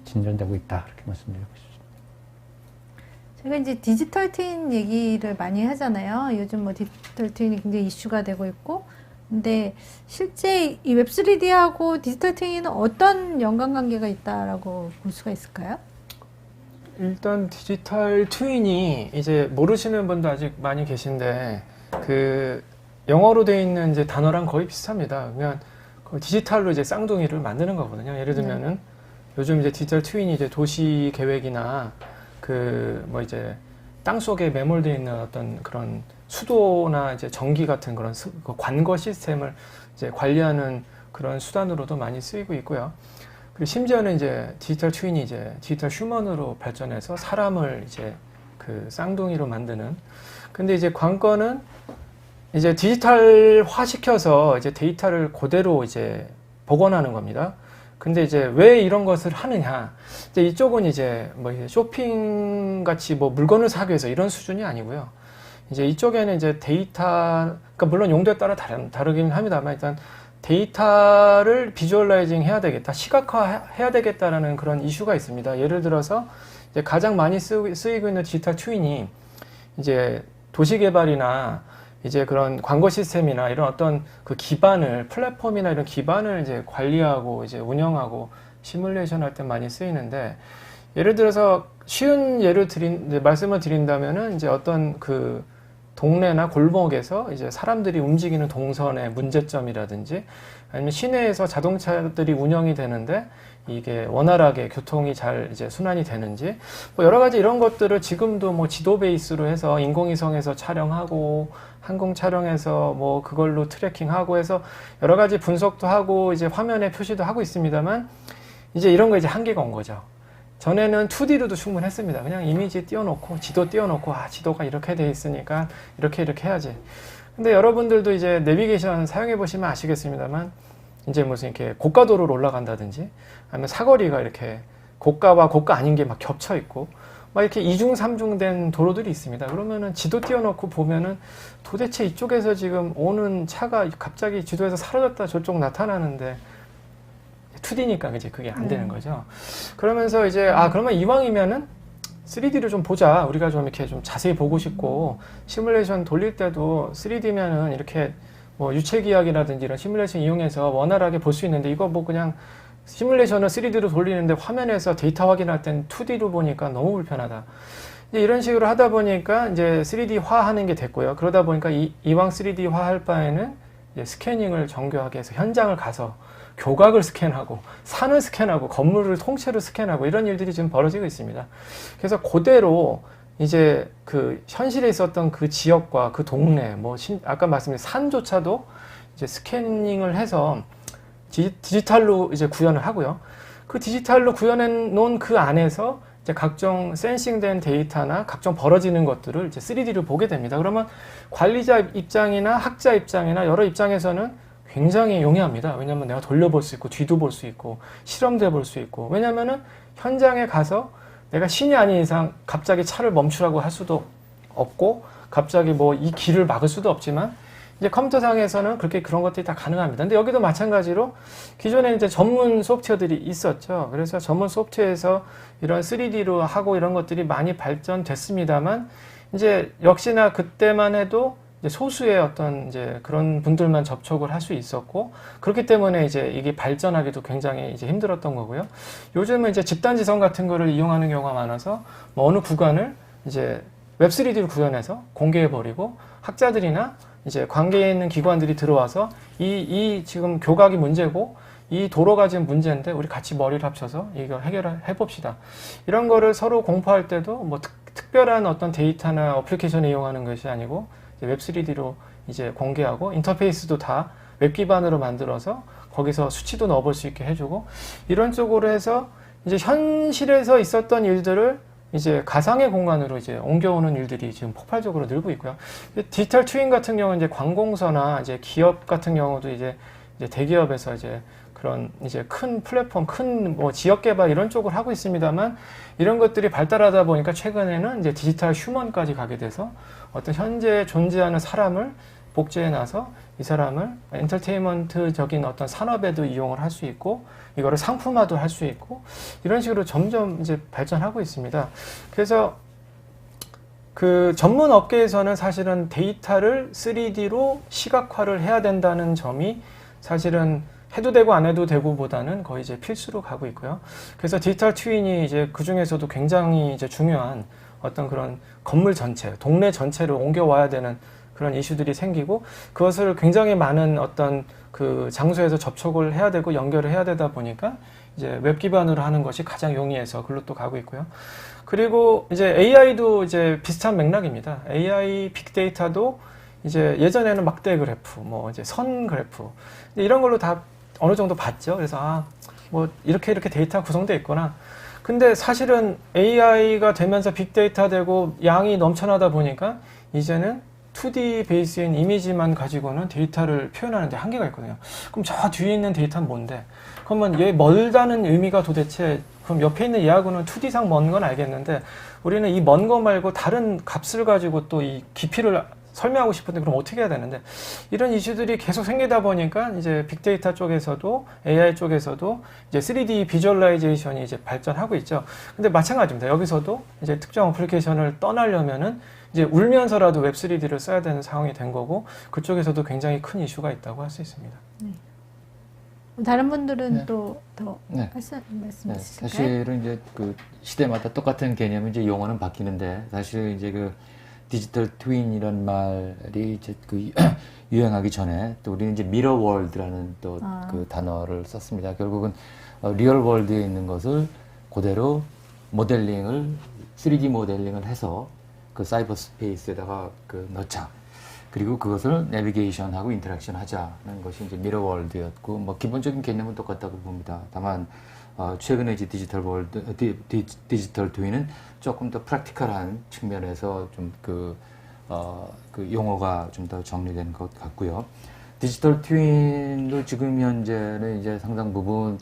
진전되고 있다 이렇게 말씀드리고 싶습니다. 제가 이제 디지털 트윈 얘기를 많이 하잖아요. 요즘 뭐 디지털 트윈이 굉장히 이슈가 되고 있고, 근데 실제 이 웹3D하고 디지털 트윈은 어떤 연관관계가 있다라고 볼 수가 있을까요? 일단 디지털 트윈이 이제 모르시는 분도 아직 많이 계신데 그 영어로 되어 있는 이제 단어랑 거의 비슷합니다. 그냥 그 디지털로 이제 쌍둥이를 만드는 거거든요. 예를 들면은 요즘 이제 디지털 트윈이 이제 도시 계획이나 그 뭐 이제 땅 속에 매몰되어 있는 어떤 그런 수도나 이제 전기 같은 그런 그 관거 시스템을 이제 관리하는 그런 수단으로도 많이 쓰이고 있고요. 그리고 심지어는 이제 디지털 트윈이 이제 디지털 휴먼으로 발전해서 사람을 이제 그 쌍둥이로 만드는. 근데 이제 관건은 이제 디지털화 시켜서 이제 데이터를 그대로 이제 복원하는 겁니다. 근데 이제 왜 이런 것을 하느냐? 이제 이쪽은 이제 뭐 쇼핑 같이 뭐 물건을 사기 위해서 이런 수준이 아니고요. 이제 이쪽에는 이제 데이터, 그러니까 물론 용도에 따라 다르긴 합니다만 일단 데이터를 비주얼라이징 해야 되겠다, 시각화 해야 되겠다라는 그런 이슈가 있습니다. 예를 들어서 이제 가장 많이 쓰이고 있는 디지털 트윈이 이제 도시 개발이나 이제 그런 광고 시스템이나 이런 어떤 그 기반을 플랫폼이나 이런 기반을 이제 관리하고 이제 운영하고 시뮬레이션 할 때 많이 쓰이는데 예를 들어서 쉬운 예를 말씀을 드린다면은 이제 어떤 그 동네나 골목에서 이제 사람들이 움직이는 동선의 문제점이라든지 아니면 시내에서 자동차들이 운영이 되는데 이게 원활하게 교통이 잘 이제 순환이 되는지 뭐 여러 가지 이런 것들을 지금도 뭐 지도 베이스로 해서 인공위성에서 촬영하고 항공 촬영해서 뭐 그걸로 트래킹하고 해서 여러 가지 분석도 하고 이제 화면에 표시도 하고 있습니다만 이제 이런 거 이제 한계가 온 거죠. 전에는 2D로도 충분했습니다. 그냥 이미지 띄워놓고 지도 띄워놓고 아 지도가 이렇게 돼 있으니까 이렇게 해야지. 근데 여러분들도 이제 내비게이션 사용해 보시면 아시겠습니다만 이제 무슨 이렇게 고가도로로 올라간다든지 아니면 사거리가 이렇게 고가와 고가 아닌 게 막 겹쳐 있고 막 이렇게 2중 3중 된 도로들이 있습니다. 그러면은 지도 띄워놓고 보면은 도대체 이쪽에서 지금 오는 차가 갑자기 지도에서 사라졌다 저쪽 나타나는데 2D니까 이제 그게 안 되는 거죠. 그러면서 이제 그러면 이왕이면은 3D를 좀 보자. 우리가 좀 이렇게 좀 자세히 보고 싶고 시뮬레이션 돌릴 때도 3D면은 이렇게 뭐 유체기학이라든지 이런 시뮬레이션 이용해서 원활하게 볼 수 있는데 이거 뭐 그냥 시뮬레이션을 3D로 돌리는데 화면에서 데이터 확인할 땐 2D로 보니까 너무 불편하다. 이제 이런 식으로 하다 보니까 이제 3D화 하는 게 됐고요. 그러다 보니까 이왕 3D화 할 바에는 이제 스캐닝을 정교하게 해서 현장을 가서 교각을 스캔하고 산을 스캔하고 건물을 통째로 스캔하고 이런 일들이 지금 벌어지고 있습니다. 그래서 그대로 이제 그 현실에 있었던 그 지역과 그 동네 뭐 아까 말씀드린 산조차도 이제 스캐닝을 해서 디지털로 이제 구현을 하고요. 그 디지털로 구현해 놓은 그 안에서 이제 각종 센싱된 데이터나 각종 벌어지는 것들을 이제 3D로 보게 됩니다. 그러면 관리자 입장이나 학자 입장이나 여러 입장에서는 굉장히 용이합니다. 왜냐하면 내가 돌려볼 수 있고 뒤도 볼 수 있고 실험도 해볼 수 있고 왜냐하면은 현장에 가서 내가 신이 아닌 이상 갑자기 차를 멈추라고 할 수도 없고 갑자기 뭐 이 길을 막을 수도 없지만 이제 컴퓨터상에서는 그렇게 그런 것들이 다 가능합니다. 근데 여기도 마찬가지로 기존에 이제 전문 소프트웨어들이 있었죠. 그래서 전문 소프트웨어에서 이런 3D로 하고 이런 것들이 많이 발전됐습니다만 이제 역시나 그때만 해도 이제 소수의 어떤 이제 그런 분들만 접촉을 할 수 있었고 그렇기 때문에 이제 이게 발전하기도 굉장히 이제 힘들었던 거고요. 요즘은 이제 집단지성 같은 거를 이용하는 경우가 많아서 뭐 어느 구간을 이제 웹3D로 구현해서 공개해버리고 학자들이나 이제 관계에 있는 기관들이 들어와서 이 지금 교각이 문제고 이 도로가 지금 문제인데 우리 같이 머리를 합쳐서 이걸 해결해 봅시다. 이런 거를 서로 공포할 때도 뭐 특별한 어떤 데이터나 어플리케이션을 이용하는 것이 아니고 웹3D로 이제 공개하고 인터페이스도 다 웹 기반으로 만들어서 거기서 수치도 넣어볼 수 있게 해주고 이런 쪽으로 해서 이제 현실에서 있었던 일들을 이제 가상의 공간으로 이제 옮겨오는 일들이 지금 폭발적으로 늘고 있고요. 디지털 트윈 같은 경우는 이제 관공서나 이제 기업 같은 경우도 이제 대기업에서 이제 그런 이제 큰 플랫폼, 큰 뭐 지역 개발 이런 쪽을 하고 있습니다만 이런 것들이 발달하다 보니까 최근에는 이제 디지털 휴먼까지 가게 돼서 어떤 현재 존재하는 사람을 복제해 놔서 이 사람을 엔터테인먼트적인 어떤 산업에도 이용을 할 수 있고 이거를 상품화도 할 수 있고 이런 식으로 점점 이제 발전하고 있습니다. 그래서 그 전문 업계에서는 사실은 데이터를 3D로 시각화를 해야 된다는 점이 사실은 해도 되고 안 해도 되고보다는 거의 이제 필수로 가고 있고요. 그래서 디지털 트윈이 이제 그 중에서도 굉장히 이제 중요한 어떤 그런 건물 전체, 동네 전체를 옮겨와야 되는 그런 이슈들이 생기고 그것을 굉장히 많은 어떤 그 장소에서 접촉을 해야 되고 연결을 해야 되다 보니까 이제 웹 기반으로 하는 것이 가장 용이해서 글로 또 가고 있고요. 그리고 이제 AI도 이제 비슷한 맥락입니다. AI 빅데이터도 이제 예전에는 막대 그래프, 뭐 이제 선 그래프 이런 걸로 다 어느 정도 봤죠. 그래서 뭐 이렇게 데이터가 구성되어 있구나. 근데 사실은 AI가 되면서 빅데이터 되고 양이 넘쳐나다 보니까 이제는 2D 베이스인 이미지만 가지고는 데이터를 표현하는데 한계가 있거든요. 그럼 저 뒤에 있는 데이터는 뭔데? 그러면 얘 멀다는 의미가 도대체 그럼 옆에 있는 얘하고는 2D상 먼 건 알겠는데 우리는 이 먼 거 말고 다른 값을 가지고 또 이 깊이를 설명하고 싶은데 그럼 어떻게 해야 되는데 이런 이슈들이 계속 생기다 보니까 이제 빅데이터 쪽에서도 AI 쪽에서도 이제 3D 비주얼라이제이션이 이제 발전하고 있죠. 근데 마찬가지입니다. 여기서도 이제 특정 어플리케이션을 떠나려면은 이제 울면서라도 웹 3D를 써야 되는 상황이 된 거고 그쪽에서도 굉장히 큰 이슈가 있다고 할 수 있습니다. 다른 분들은 네. 또 더 네. 말씀 네, 있으실까요? 사실은 이제 그 시대마다 똑같은 개념이 이제 용어는 바뀌는데 사실 이제 그 디지털 트윈이라는 말이 이제 그 유행하기 전에 또 우리는 이제 미러 월드라는 또 그 단어를 썼습니다. 결국은 리얼 월드에 있는 것을 그대로 모델링을 3D 모델링을 해서 그 사이버 스페이스에다가 그 넣자. 그리고 그것을 내비게이션하고 인터랙션 하자는 것이 이제 미러 월드였고 뭐 기본적인 개념은 똑같다고 봅니다. 다만 최근에 이제 디지털 월드 디지털 트윈은 조금 더 프랙티컬한 측면에서 좀 그 용어가 좀 더 정리된 것 같고요. 디지털 트윈도 지금 현재는 이제 상당 부분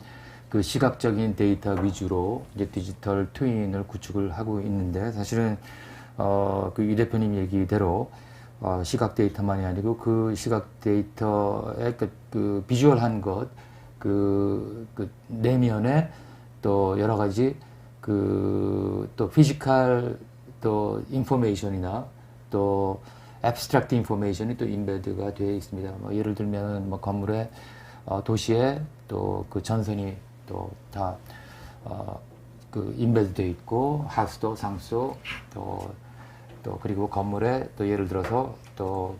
그 시각적인 데이터 위주로 이제 디지털 트윈을 구축을 하고 있는데 사실은 그 유 대표님 얘기대로 시각 데이터만이 아니고 그 시각 데이터의 그 비주얼한 것, 그 내면에 또 여러 가지 또 피지컬 또 인포메이션이나 또 abstract 인포메이션이 또 인베드가 되어 있습니다. 뭐 예를 들면 뭐 건물에 도시에 또 그 전선이 또 다 그 인베드 되어 있고 하수도, 상수 또 그리고 건물에 또 예를 들어서 또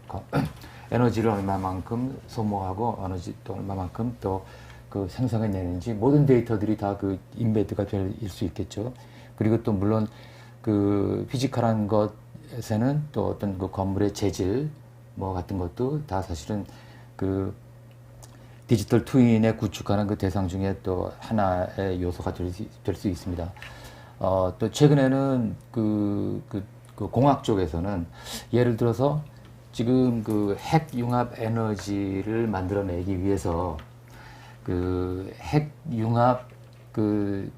에너지를 얼마만큼 소모하고 에너지 또 얼마만큼 또 그 생성해내는지 모든 데이터들이 다 그 인베드가 될 수 있겠죠. 그리고 또 물론 그 피지컬한 것에서는 또 어떤 그 건물의 재질 뭐 같은 것도 다 사실은 그 디지털 트윈에 구축하는 그 대상 중에 또 하나의 요소가 될 수 있습니다. 또 최근에는 그 공학 쪽에서는 예를 들어서 지금 그 핵 융합 에너지를 만들어내기 위해서 그 핵 융합 그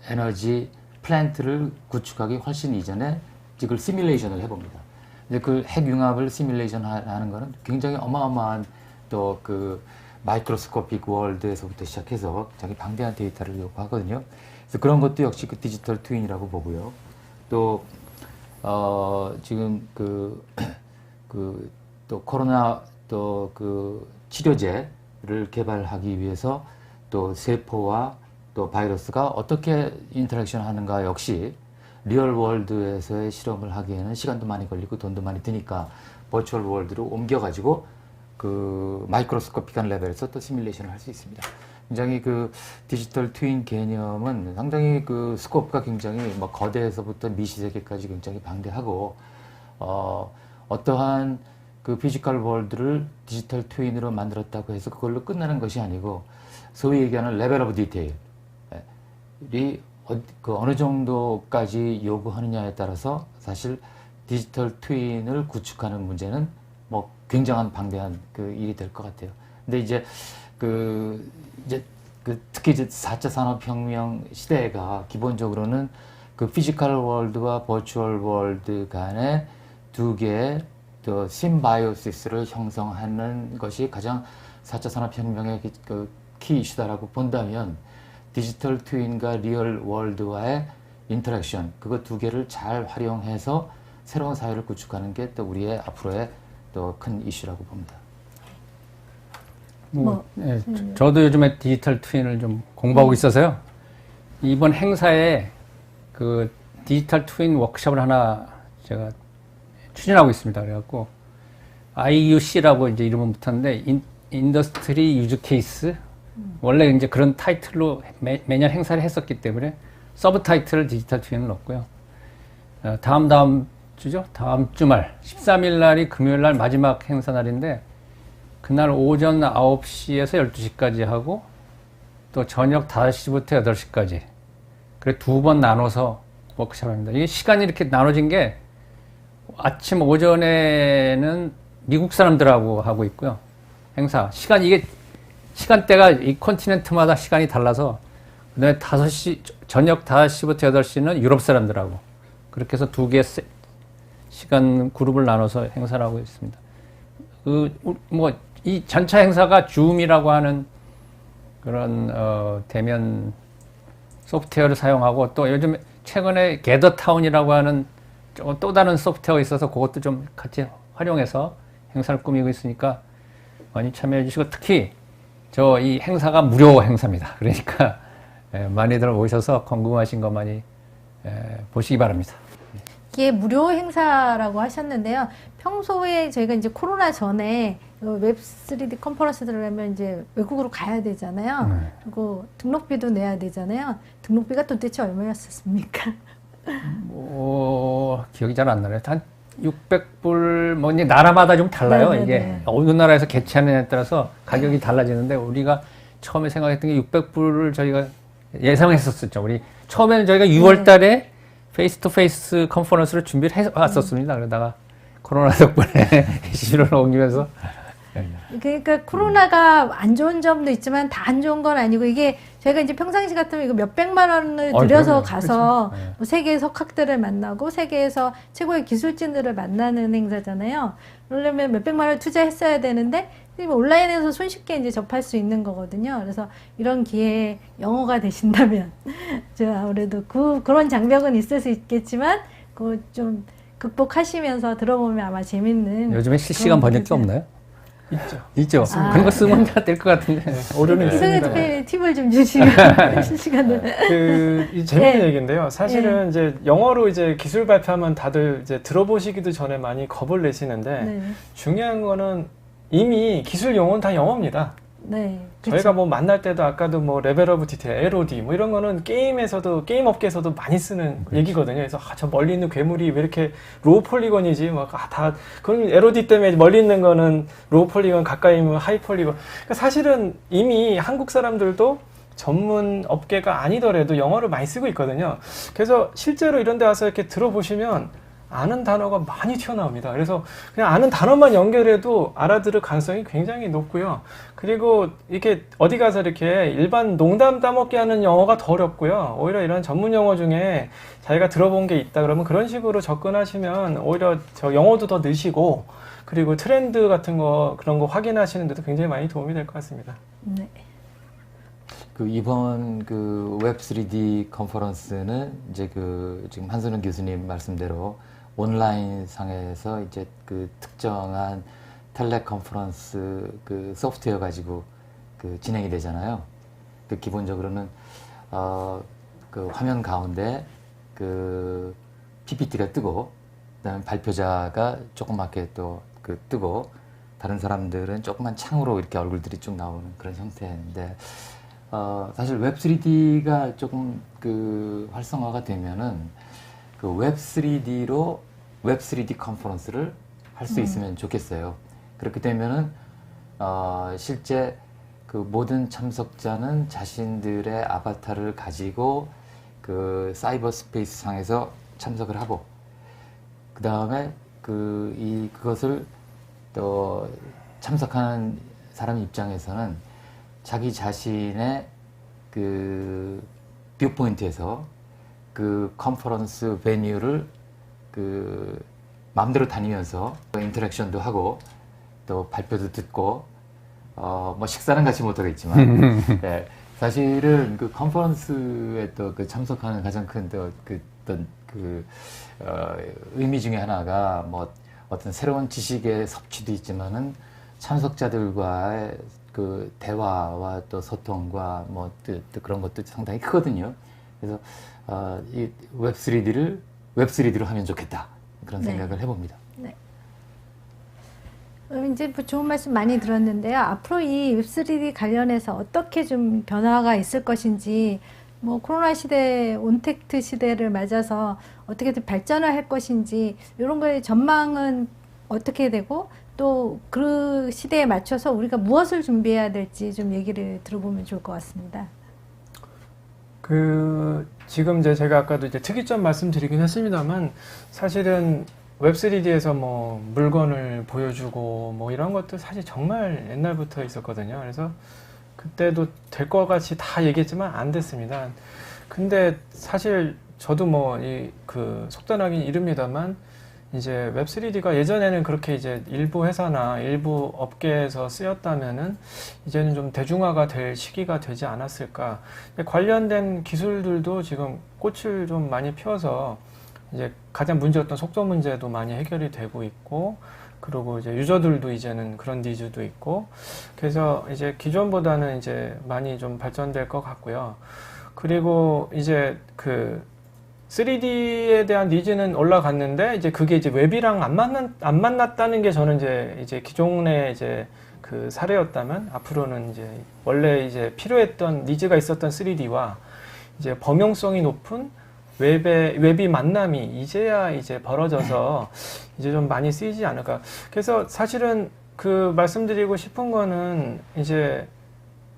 에너지 플랜트를 구축하기 훨씬 이전에 이걸 시뮬레이션을 해봅니다. 이제 그 핵 융합을 시뮬레이션 하는 거는 굉장히 어마어마한 또 그 마이크로스코픽 월드에서부터 시작해서 굉장히 방대한 데이터를 요구하거든요. 그래서 그런 것도 역시 그 디지털 트윈이라고 보고요. 또 지금 또 코로나 또 그 치료제를 개발하기 위해서 또 세포와 또 바이러스가 어떻게 인터랙션 하는가 역시 리얼 월드에서의 실험을 하기에는 시간도 많이 걸리고 돈도 많이 드니까 버추얼 월드로 옮겨가지고 그 마이크로스코픽한 레벨에서 또 시뮬레이션을 할 수 있습니다. 굉장히 그 디지털 트윈 개념은 상당히 그 스코프가 굉장히 뭐 거대에서부터 미시세계까지 굉장히 방대하고 어떠한 그 피지컬 월드를 디지털 트윈으로 만들었다고 해서 그걸로 끝나는 것이 아니고 소위 얘기하는 레벨 오브 디테일이 어느 정도까지 요구하느냐에 따라서 사실 디지털 트윈을 구축하는 문제는 뭐 굉장한 방대한 그 일이 될 것 같아요. 근데 이제 특히 이제 4차 산업혁명 시대가 기본적으로는 그 피지컬 월드와 버추얼 월드 간의 두 개의 또 심바이오시스를 형성하는 것이 가장 4차 산업혁명의 그 키 이슈다라고 본다면 디지털 트윈과 리얼 월드와의 인터랙션 그거 두 개를 잘 활용해서 새로운 사회를 구축하는 게 또 우리의 앞으로의 또 큰 이슈라고 봅니다. 예, 저도 요즘에 디지털 트윈을 좀 공부하고 있어서요. 이번 행사에 그 디지털 트윈 워크숍을 하나 제가 추진하고 있습니다. 그래갖고 IUC라고 이제 이름은 붙었는데 인더스트리 유즈 케이스 원래 이제 그런 타이틀로 매년 행사를 했었기 때문에 서브 타이틀을 디지털 트윈을 넣었고요. 다음 주죠? 다음 주말 13일 날이 금요일 날 마지막 행사 날인데 그날 오전 9시에서 12시까지 하고 또 저녁 5시부터 8시까지 그래 두 번 나눠서 워크숍 합니다. 이게 시간이 이렇게 나눠진 게 아침 오전에는 미국 사람들하고 하고 있고요. 행사 시간 이게 시간대가 이 콘티넨트마다 시간이 달라서 그다음에 저녁 5시부터 8시는 유럽 사람들하고 그렇게 해서 두 개 시간 그룹을 나눠서 행사를 하고 있습니다. 이 전차 행사가 줌이라고 하는 그런 대면 소프트웨어를 사용하고 또 요즘 최근에 게더타운이라고 하는 또 다른 소프트웨어가 있어서 그것도 좀 같이 활용해서 행사를 꾸미고 있으니까 많이 참여해 주시고 특히 이 행사가 무료 행사입니다. 그러니까 많이들 오셔서 궁금하신 거 많이 보시기 바랍니다. 이게 무료 행사라고 하셨는데요. 평소에 저희가 이제 코로나 전에 웹 3D 컨퍼런스들을 하면 이제 외국으로 가야 되잖아요. 그리고 등록비도 내야 되잖아요. 등록비가 도대체 얼마였습니까? 기억이 잘 안 나네요. 한 600불, 이제 나라마다 좀 달라요. 네네네. 이게 어느 나라에서 개최하느냐에 따라서 가격이 달라지는데 우리가 처음에 생각했던 게 600불을 저희가 예상했었죠. 우리 처음에는 저희가 6월 달에 페이스 투 페이스 컨퍼런스를 준비를 해 왔었습니다. 그러다가 코로나 덕분에 이슈를 옮기면서 그러니까 코로나가 안 좋은 점도 있지만 다 안 좋은 건 아니고 이게 저희가 이제 평상시 같으면 이거 몇백만 원을 들여서 그럼요. 가서 그렇죠. 뭐 세계의 석학들을 만나고 세계에서 최고의 기술진들을 만나는 행사잖아요. 그러려면 몇백만 원을 투자했어야 되는데 온라인에서 손쉽게 이제 접할 수 있는 거거든요. 그래서 이런 기회에 영어가 되신다면 아무래도 그런 장벽은 있을 수 있겠지만 그거 좀 극복하시면서 들어보면 아마 재밌는. 요즘에 실시간 번역기 없나요? 있죠. 그런 거 쓰면 될 것 같은데. 오류는 이성의 있습니다. 특별히 팁을 좀 주시면 실시간으로. 이 재밌는 네. 얘기인데요. 사실은 이제 영어로 이제 기술 발표하면 다들 이제 들어보시기도 전에 많이 겁을 내시는데 네. 중요한 거는 이미 기술 용어는 다 영어입니다. 네. 저희가 뭐 만날 때도 아까도 뭐 레벨 오브 디테일, LOD 뭐 이런 거는 게임 업계에서도 많이 쓰는 얘기거든요. 그래서 저 멀리 있는 괴물이 왜 이렇게 로우 폴리건이지? 그럼 LOD 때문에 멀리 있는 거는 로우 폴리건, 가까이 있는 하이 폴리건. 그러니까 사실은 이미 한국 사람들도 전문 업계가 아니더라도 영어를 많이 쓰고 있거든요. 그래서 실제로 이런 데 와서 이렇게 들어보시면 아는 단어가 많이 튀어나옵니다. 그래서 그냥 아는 단어만 연결해도 알아들을 가능성이 굉장히 높고요. 그리고 이렇게 어디 가서 이렇게 일반 농담 따먹기 하는 영어가 더 어렵고요. 오히려 이런 전문 용어 중에 자기가 들어본 게 있다 그러면 그런 식으로 접근하시면 오히려 저 영어도 더 느시고 그리고 트렌드 같은 거 그런 거 확인하시는 데도 굉장히 많이 도움이 될 것 같습니다. 네. 이번 웹 3D 컨퍼런스는 이제 지금 한선웅 교수님 말씀대로 온라인 상에서 이제 특정한 텔레컨퍼런스 소프트웨어 가지고 진행이 되잖아요. 기본적으로는 화면 가운데 PPT가 뜨고 그다음에 발표자가 조그맣게 또 뜨고 다른 사람들은 조그만 창으로 이렇게 얼굴들이 쭉 나오는 그런 형태인데 사실 웹 3D가 조금 활성화가 되면은 웹 3D로 웹 3D 컨퍼런스를 할 수 있으면 좋겠어요. 그렇게 되면은 실제 그 모든 참석자는 자신들의 아바타를 가지고 그 사이버 스페이스 상에서 참석을 하고, 그 다음에 그것을 또 참석하는 사람 입장에서는 자기 자신의 그 뷰포인트에서 그 컨퍼런스 베뉴를 그 마음대로 다니면서 인터랙션도 하고 또 발표도 듣고 뭐 식사는 같이 못하겠지만 네, 사실은 그 컨퍼런스에 또 그 참석하는 가장 큰 의미 중에 하나가 뭐 어떤 새로운 지식의 섭취도 있지만은 참석자들과의 그 대화와 또 소통과 뭐 또 그런 것도 상당히 크거든요. 그래서 이 웹3D로 하면 좋겠다, 그런 네. 생각을 해봅니다. 네. 이제 뭐 좋은 말씀 많이 들었는데요. 앞으로 이 웹3D 관련해서 어떻게 좀 변화가 있을 것인지, 뭐 코로나 시대, 온택트 시대를 맞아서 어떻게 발전을 할 것인지, 이런 거의 전망은 어떻게 되고, 또 그 시대에 맞춰서 우리가 무엇을 준비해야 될지 좀 얘기를 들어보면 좋을 것 같습니다. 지금 이제 제가 아까도 이제 특이점 말씀드리긴 했습니다만, 사실은 웹3D에서 뭐 물건을 보여주고 뭐 이런 것도 사실 정말 옛날부터 있었거든요. 그래서 그때도 될 것 같이 다 얘기했지만 안 됐습니다. 근데 사실 저도 뭐 속단하긴 이릅니다만, 이제 웹3D가 예전에는 그렇게 이제 일부 회사나 일부 업계에서 쓰였다면은 이제는 좀 대중화가 될 시기가 되지 않았을까. 관련된 기술들도 지금 꽃을 좀 많이 피워서 이제 가장 문제였던 속도 문제도 많이 해결이 되고 있고, 그리고 이제 유저들도 이제는 그런 니즈도 있고, 그래서 이제 기존보다는 이제 많이 좀 발전될 것 같고요. 그리고 이제 3D에 대한 니즈는 올라갔는데, 이제 그게 이제 웹이랑 안 만났다는 게 저는 이제 기존의 이제 그 사례였다면, 앞으로는 이제 원래 이제 필요했던 니즈가 있었던 3D와 이제 범용성이 높은 웹이 만남이 이제야 이제 벌어져서 이제 좀 많이 쓰이지 않을까. 그래서 사실은 말씀드리고 싶은 거는,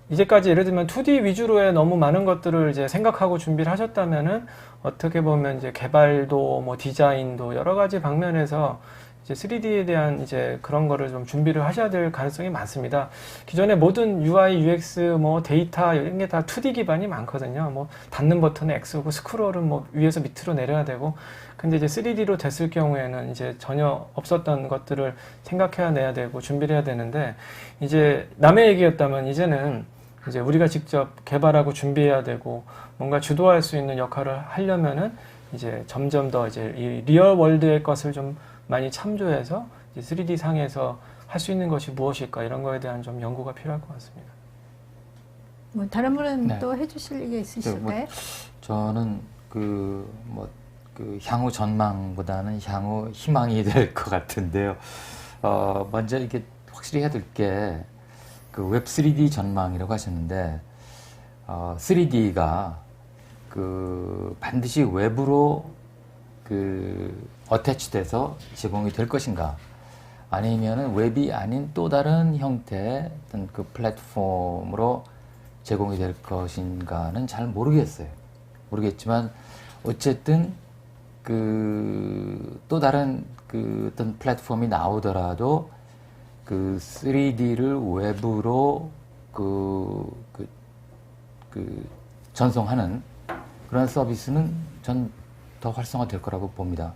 이제까지 예를 들면 2D 위주로의 너무 많은 것들을 이제 생각하고 준비를 하셨다면은, 어떻게 보면 이제 개발도 뭐 디자인도 여러 가지 방면에서 이제 3D에 대한 이제 그런 거를 좀 준비를 하셔야 될 가능성이 많습니다. 기존의 모든 UI, UX, 뭐 데이터 이런 게 다 2D 기반이 많거든요. 뭐 닫는 버튼은 X고 스크롤은 뭐 위에서 밑으로 내려야 되고. 근데 이제 3D로 됐을 경우에는 이제 전혀 없었던 것들을 생각해야 내야 되고 준비를 해야 되는데, 이제 남의 얘기였다면 이제는 이제 우리가 직접 개발하고 준비해야 되고 뭔가 주도할 수 있는 역할을 하려면은 이제 점점 더 이제 이 리얼 월드의 것을 좀 많이 참조해서 이제 3D 상에서 할 수 있는 것이 무엇일까, 이런 거에 대한 좀 연구가 필요할 것 같습니다. 뭐 다른 분은 네. 또 해주실 얘기 있으실까요? 저는 향후 전망보다는 향후 희망이 될 것 같은데요. 먼저 이게 확실히 해야 될 게 웹 3D 전망이라고 하셨는데, 3D가 반드시 웹으로 어태치돼서 제공이 될 것인가, 아니면은 웹이 아닌 또 다른 형태의 어떤 플랫폼으로 제공이 될 것인가는 잘 모르겠지만 어쨌든 또 다른 어떤 플랫폼이 나오더라도 3D를 웹으로 전송하는 그런 서비스는 전 더 활성화될 거라고 봅니다.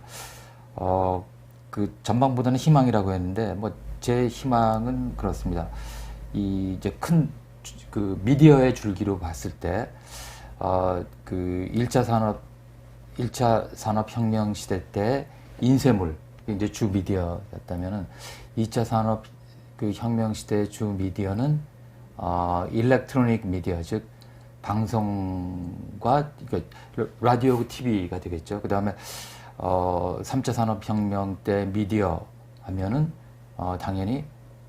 전망보다는 희망이라고 했는데, 뭐 제 희망은 그렇습니다. 이제 큰 미디어의 줄기로 봤을 때, 1차 산업혁명 시대 때 인쇄물, 이제 주 미디어였다면은 2차 산업혁명 시대의 주 미디어는 일렉트로닉 미디어, 즉 방송과 라디오, TV가 되겠죠. 그 다음에 3차 산업혁명 때 미디어 하면은 당연히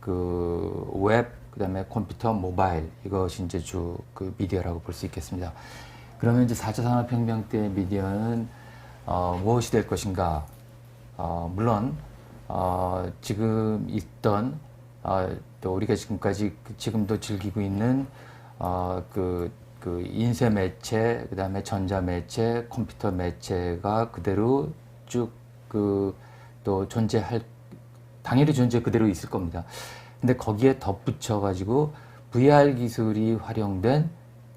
웹, 그 다음에 컴퓨터, 모바일, 이것이 이제 주 미디어라고 볼 수 있겠습니다. 그러면 이제 4차 산업혁명 때 미디어는 무엇이 될 것인가? 물론 지금 있던 또 우리가 지금까지 지금도 즐기고 있는 그 인쇄 매체, 그다음에 전자 매체, 컴퓨터 매체가 그대로 쭉 또 존재할 당연히 존재 그대로 있을 겁니다. 근데 거기에 덧붙여 가지고 VR 기술이 활용된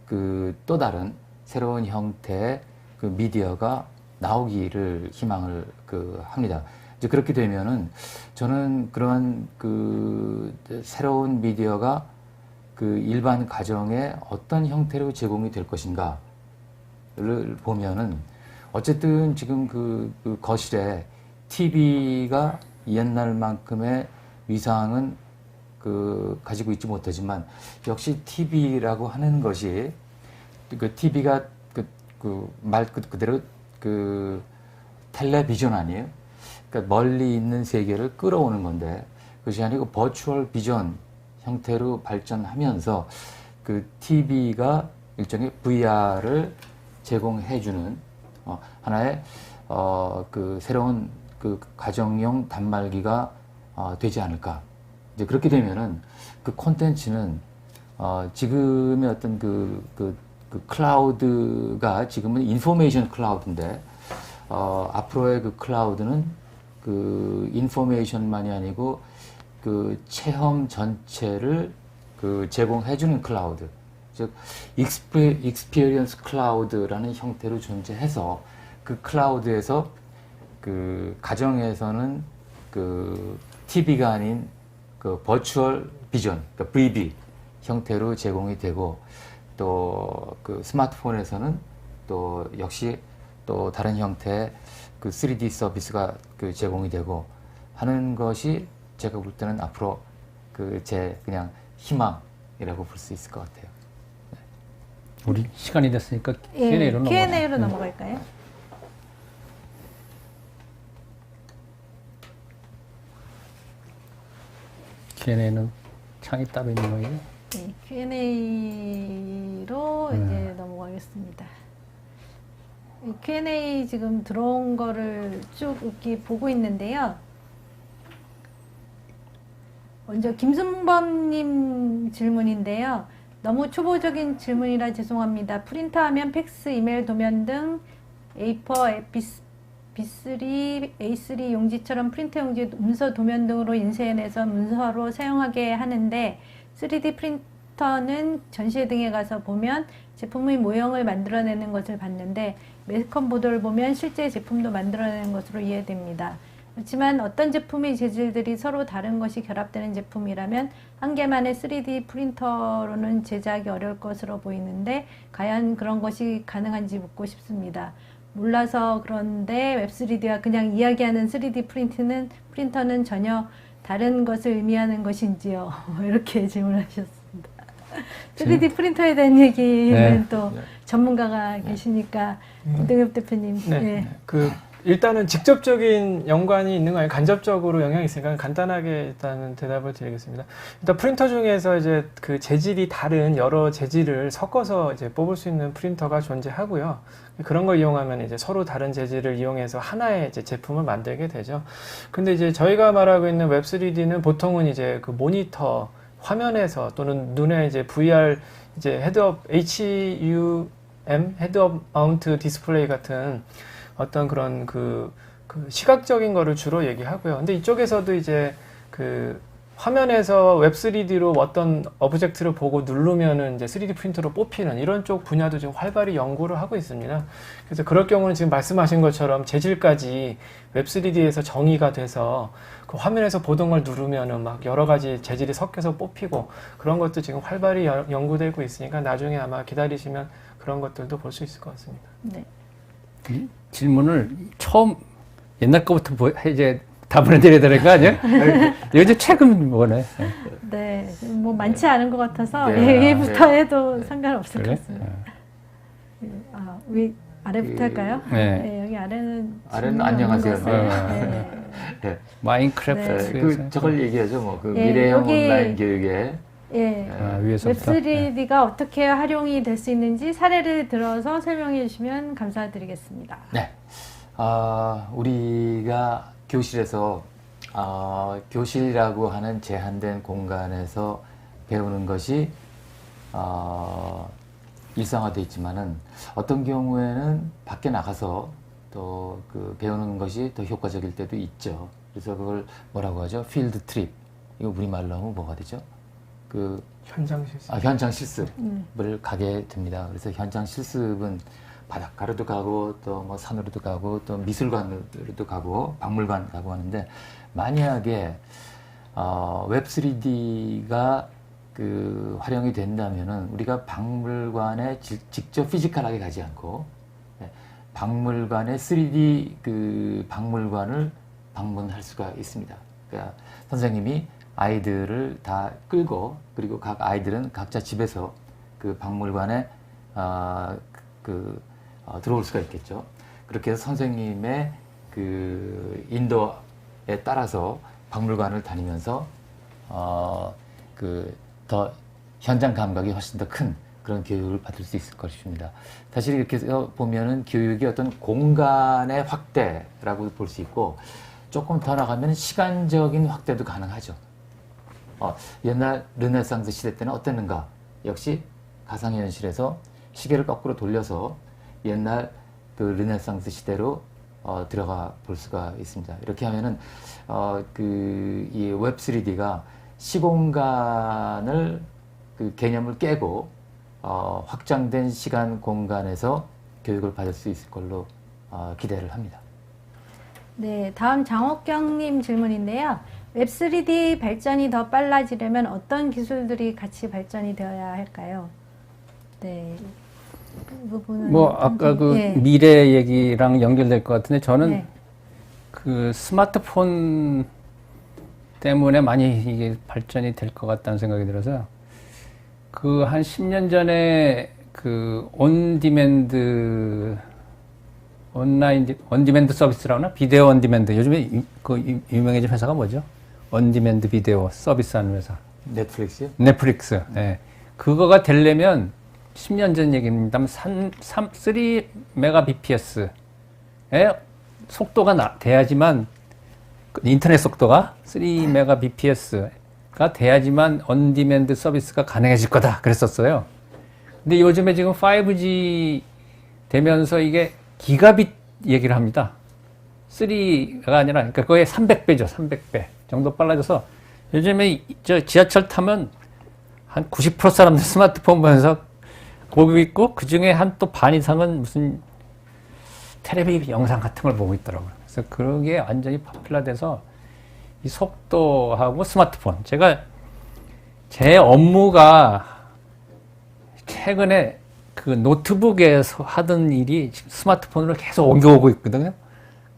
그 또 다른 새로운 형태의 그 미디어가 나오기를 희망을 합니다. 이제 그렇게 되면은 저는 그런 그 새로운 미디어가 그 일반 가정에 어떤 형태로 제공이 될 것인가를 보면은 어쨌든 지금 그 거실에 TV가 옛날만큼의 위상은 가지고 있지 못하지만 역시 TV라고 하는 것이 그 TV가 말 그대로 그 텔레비전 아니에요? 그러니까 멀리 있는 세계를 끌어오는 건데 그것이 아니고 버추얼 비전 형태로 발전하면서 그 TV가 일종의 VR을 제공해주는 하나의 그 새로운 그 가정용 단말기가 되지 않을까. 이제 그렇게 되면은 그 콘텐츠는 지금의 어떤 그 클라우드가 지금은 인포메이션 클라우드인데 앞으로의 그 클라우드는 그 인포메이션만이 아니고 그 체험 전체를 그 제공해주는 클라우드, 즉 익스피리언스 클라우드라는 형태로 존재해서 그 클라우드에서 그 가정에서는 그 TV가 아닌 그 버추얼 비전, 그러니까 VB 형태로 제공이 되고 또 그 스마트폰에서는 또 역시 또 다른 형태의 그 3D 서비스가 그 제공이 되고 하는 것이 제가 볼 때는 앞으로 그 제 그냥 희망이라고 볼 수 있을 것 같아요. 네. 우리 시간이 됐으니까 예, Q&A로 Q&A로 넘어갈까요? Q&A는 창이 따로 있는 거예요? 네, Q&A로 이제 넘어가겠습니다. 이 Q&A 지금 들어온 거를 쭉 이렇게 보고 있는데요. 먼저 김순범님 질문인데요. 너무 초보적인 질문이라 죄송합니다. 프린터하면 팩스, 이메일, 도면 등 A4, B3, A3 용지처럼 프린터 용지, 문서, 도면 등으로 인쇄해내서 문서로 사용하게 하는데 3D 프린터는 전시회 등에 가서 보면 제품의 모형을 만들어내는 것을 봤는데 매스컴 보도를 보면 실제 제품도 만들어내는 것으로 이해됩니다. 그렇지만 어떤 제품의 재질들이 서로 다른 것이 결합되는 제품이라면 한 개만의 3D 프린터로는 제작이 어려울 것으로 보이는데 과연 그런 것이 가능한지 묻고 싶습니다. 몰라서 그런데 웹3D와 그냥 이야기하는 3D 프린터는 전혀 다른 것을 의미하는 것인지요? 이렇게 질문하셨습니다. 3D 프린터에 대한 얘기는 네. 또 전문가가 계시니까 이동엽 대표님. 네. 예. 일단은 직접적인 연관이 있는 거 아니에요? 간접적으로 영향이 있으니까 간단하게 일단은 대답을 드리겠습니다. 일단 프린터 중에서 이제 그 재질이 다른 여러 재질을 섞어서 이제 뽑을 수 있는 프린터가 존재하고요. 그런 걸 이용하면 이제 서로 다른 재질을 이용해서 하나의 이제 제품을 만들게 되죠. 근데 이제 저희가 말하고 있는 웹3D는 보통은 이제 그 모니터 화면에서 또는 눈에 이제 VR 이제 헤드업 HUM 헤드업 마운트 디스플레이 같은 어떤 그런 그 시각적인 거를 주로 얘기하고요. 근데 이쪽에서도 이제 그 화면에서 웹3D로 어떤 오브젝트를 보고 누르면은 이제 3D 프린터로 뽑히는 이런 쪽 분야도 지금 활발히 연구를 하고 있습니다. 그래서 그럴 경우는 지금 말씀하신 것처럼 재질까지 웹3D에서 정의가 돼서 그 화면에서 보던 걸 누르면은 막 여러 가지 재질이 섞여서 뽑히고 그런 것도 지금 활발히 연구되고 있으니까 나중에 아마 기다리시면 그런 것들도 볼 수 있을 것 같습니다. 네. 질문을 처음 옛날 거부터 이제 답을 드려야 되는 거 아니에요? 요즘 최근 뭐네. 네, 뭐 많지 않은 것 같아서 네. 위부터 해도 상관없을 그래? 것 같습니다. 위 아래부터 할까요? 네. 네, 여기 아래는 안녕하세요. 네. 네. 마인크래프트. 그 저걸 얘기하죠. 뭐 그 예, 미래형 여기- 온라인 교육에 예. 위에서부터. 웹3D가 어떻게 활용이 될 수 있는지 사례를 들어서 설명해 주시면 감사드리겠습니다. 네. 우리가 교실에서 교실이라고 하는 제한된 공간에서 배우는 것이 일상화되어 있지만은 어떤 경우에는 밖에 나가서 또 그 배우는 것이 더 효과적일 때도 있죠. 그래서 그걸 뭐라고 하죠? 필드 트립. 이거 우리말로 하면 뭐가 되죠? 그 현장 실습. 현장 실습을 가게 됩니다. 그래서 현장 실습은 바닷가로도 가고 또 뭐 산으로도 가고 또 미술관으로도 가고 박물관 가고 하는데 만약에 웹 3D가 그 활용이 된다면은 우리가 박물관에 직접 피지컬하게 가지 않고 박물관의 3D 그 박물관을 방문할 수가 있습니다. 그러니까 선생님이 아이들을 다 끌고 그리고 각 아이들은 각자 집에서 그 박물관에 들어올 수가 있겠죠. 그렇게 해서 선생님의 그 인도에 따라서 박물관을 다니면서 더 현장 감각이 훨씬 더 큰 그런 교육을 받을 수 있을 것입니다. 사실 이렇게 해서 보면은 교육이 어떤 공간의 확대라고 볼 수 있고 조금 더 나가면 시간적인 확대도 가능하죠. 옛날 르네상스 시대 때는 어땠는가? 역시 가상현실에서 시계를 거꾸로 돌려서 옛날 그 르네상스 시대로 들어가 볼 수가 있습니다. 이렇게 하면은 이 웹 3D가 시공간을 그 개념을 깨고 확장된 시간 공간에서 교육을 받을 수 있을 걸로 기대를 합니다. 네, 다음 장옥경님 질문인데요. 웹 3D 발전이 더 빨라지려면 어떤 기술들이 같이 발전이 되어야 할까요? 네. 이 부분은 뭐 아까 그 네. 미래 얘기랑 연결될 것 같은데 저는 네. 그 스마트폰 때문에 많이 이게 발전이 될 것 같다는 생각이 들어서 그 한 10년 전에 그 온디맨드 서비스라나 비디오 온디맨드 요즘에 그 유명해진 회사가 뭐죠? 온디맨드 비디오 서비스 하는 회사. 넷플릭스요? 넷플릭스. 네. 그거가 되려면 10년 전 얘기입니다. 3 Mbps의 속도가 돼야지만 인터넷 속도가 3 Mbps가 돼야지만 온디맨드 서비스가 가능해질 거다 그랬었어요. 근데 요즘에 지금 5G 되면서 이게 기가빗 얘기를 합니다. 3가 아니라 그러니까 거의 300배죠. 300배 정도 빨라져서 요즘에 저 지하철 타면 한 90% 사람들 스마트폰 보면서 보고 있고 그 중에 한 또 반 이상은 무슨 텔레비 영상 같은 걸 보고 있더라고요. 그래서 그런 게 완전히 포퓰러돼서 이 속도하고 스마트폰. 제가 제 업무가 최근에 그 노트북에서 하던 일이 지금 스마트폰으로 계속 옮겨오고 있거든요.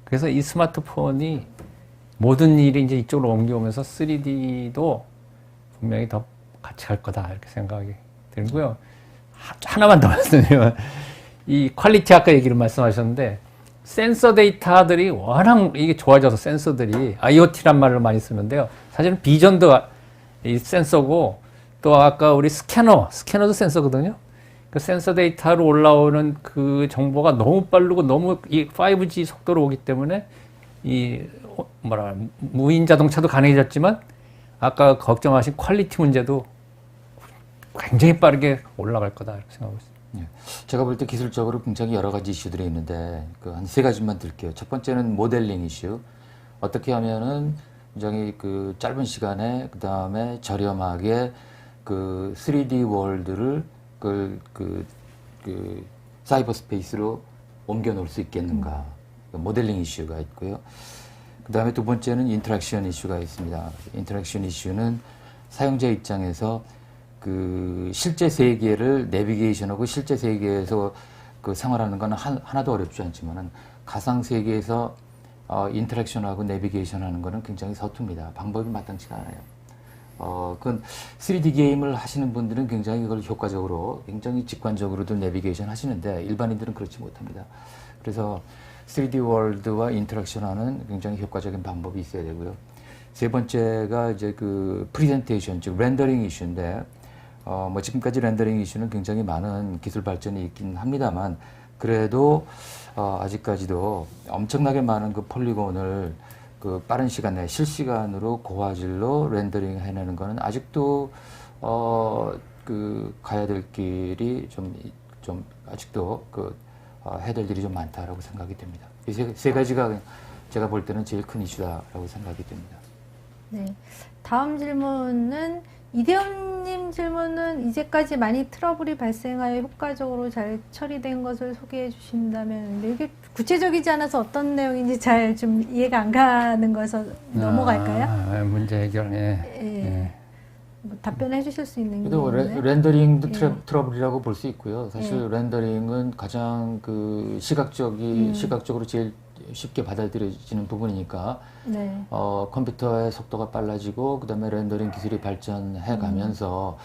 그래서 이 스마트폰이 모든 일이 이제 이쪽으로 옮겨오면서 3D도 분명히 더 같이 갈 거다 이렇게 생각이 들고요. 하나만 더 말씀드리면 이 퀄리티 아까 얘기를 말씀하셨는데 센서 데이터들이 워낙 이게 좋아져서 센서들이 IoT란 말을 많이 쓰는데요. 사실은 비전도 이 센서고 또 아까 우리 스캐너도 센서거든요. 그 센서 데이터로 올라오는 그 정보가 너무 빠르고 너무 이 5G 속도로 오기 때문에 이 무인 자동차도 가능해졌지만 아까 걱정하신 퀄리티 문제도 굉장히 빠르게 올라갈 거다 이렇게 생각하고 있습니다. 예. 제가 볼 때 기술적으로 굉장히 여러 가지 이슈들이 있는데 그 한 세 가지만 드릴게요. 첫 번째는 모델링 이슈. 어떻게 하면은 굉장히 그 짧은 시간에 그 다음에 저렴하게 그 3D 월드를 그 사이버 스페이스로 옮겨 놓을 수 있겠는가. 모델링 이슈가 있고요. 그 다음에 두 번째는 인터랙션 이슈가 있습니다. 인터랙션 이슈는 사용자 입장에서 그 실제 세계를 내비게이션하고 실제 세계에서 그 생활하는 건 하나도 어렵지 않지만은 가상 세계에서 인터랙션하고 내비게이션 하는 거는 굉장히 서툽니다. 방법이 마땅치가 않아요. 그건 3D 게임을 하시는 분들은 굉장히 이걸 효과적으로, 굉장히 직관적으로도 내비게이션 하시는데 일반인들은 그렇지 못합니다. 그래서 3D 월드와 인터랙션 하는 굉장히 효과적인 방법이 있어야 되고요. 세 번째가 이제 그 프레젠테이션, 즉 렌더링 이슈인데, 뭐 지금까지 렌더링 이슈는 굉장히 많은 기술 발전이 있긴 합니다만, 그래도 아직까지도 엄청나게 많은 그 폴리곤을 그 빠른 시간 내에 실시간으로 고화질로 렌더링 해내는 거는 아직도 그 가야 될 길이 좀 아직도 해야 될 일이 좀 많다라고 생각이 됩니다. 이 세 가지가 제가 볼 때는 제일 큰 이슈다라고 생각이 됩니다. 네. 다음 질문은 이대훈님 질문은 이제까지 많이 트러블이 발생하여 효과적으로 잘 처리된 것을 소개해 주신다면, 근데 이게 구체적이지 않아서 어떤 내용인지 잘 좀 이해가 안 가는 거여서 넘어갈까요? 문제 해결. 예. 예. 뭐 답변해 주실 수 있는 그래도 건가요? 렌더링도 예. 트러블이라고 볼 수 있고요. 사실 렌더링은 가장 그 시각적으로 제일 쉽게 받아들여지는 부분이니까 네. 컴퓨터의 속도가 빨라지고 그다음에 렌더링 기술이 발전해 가면서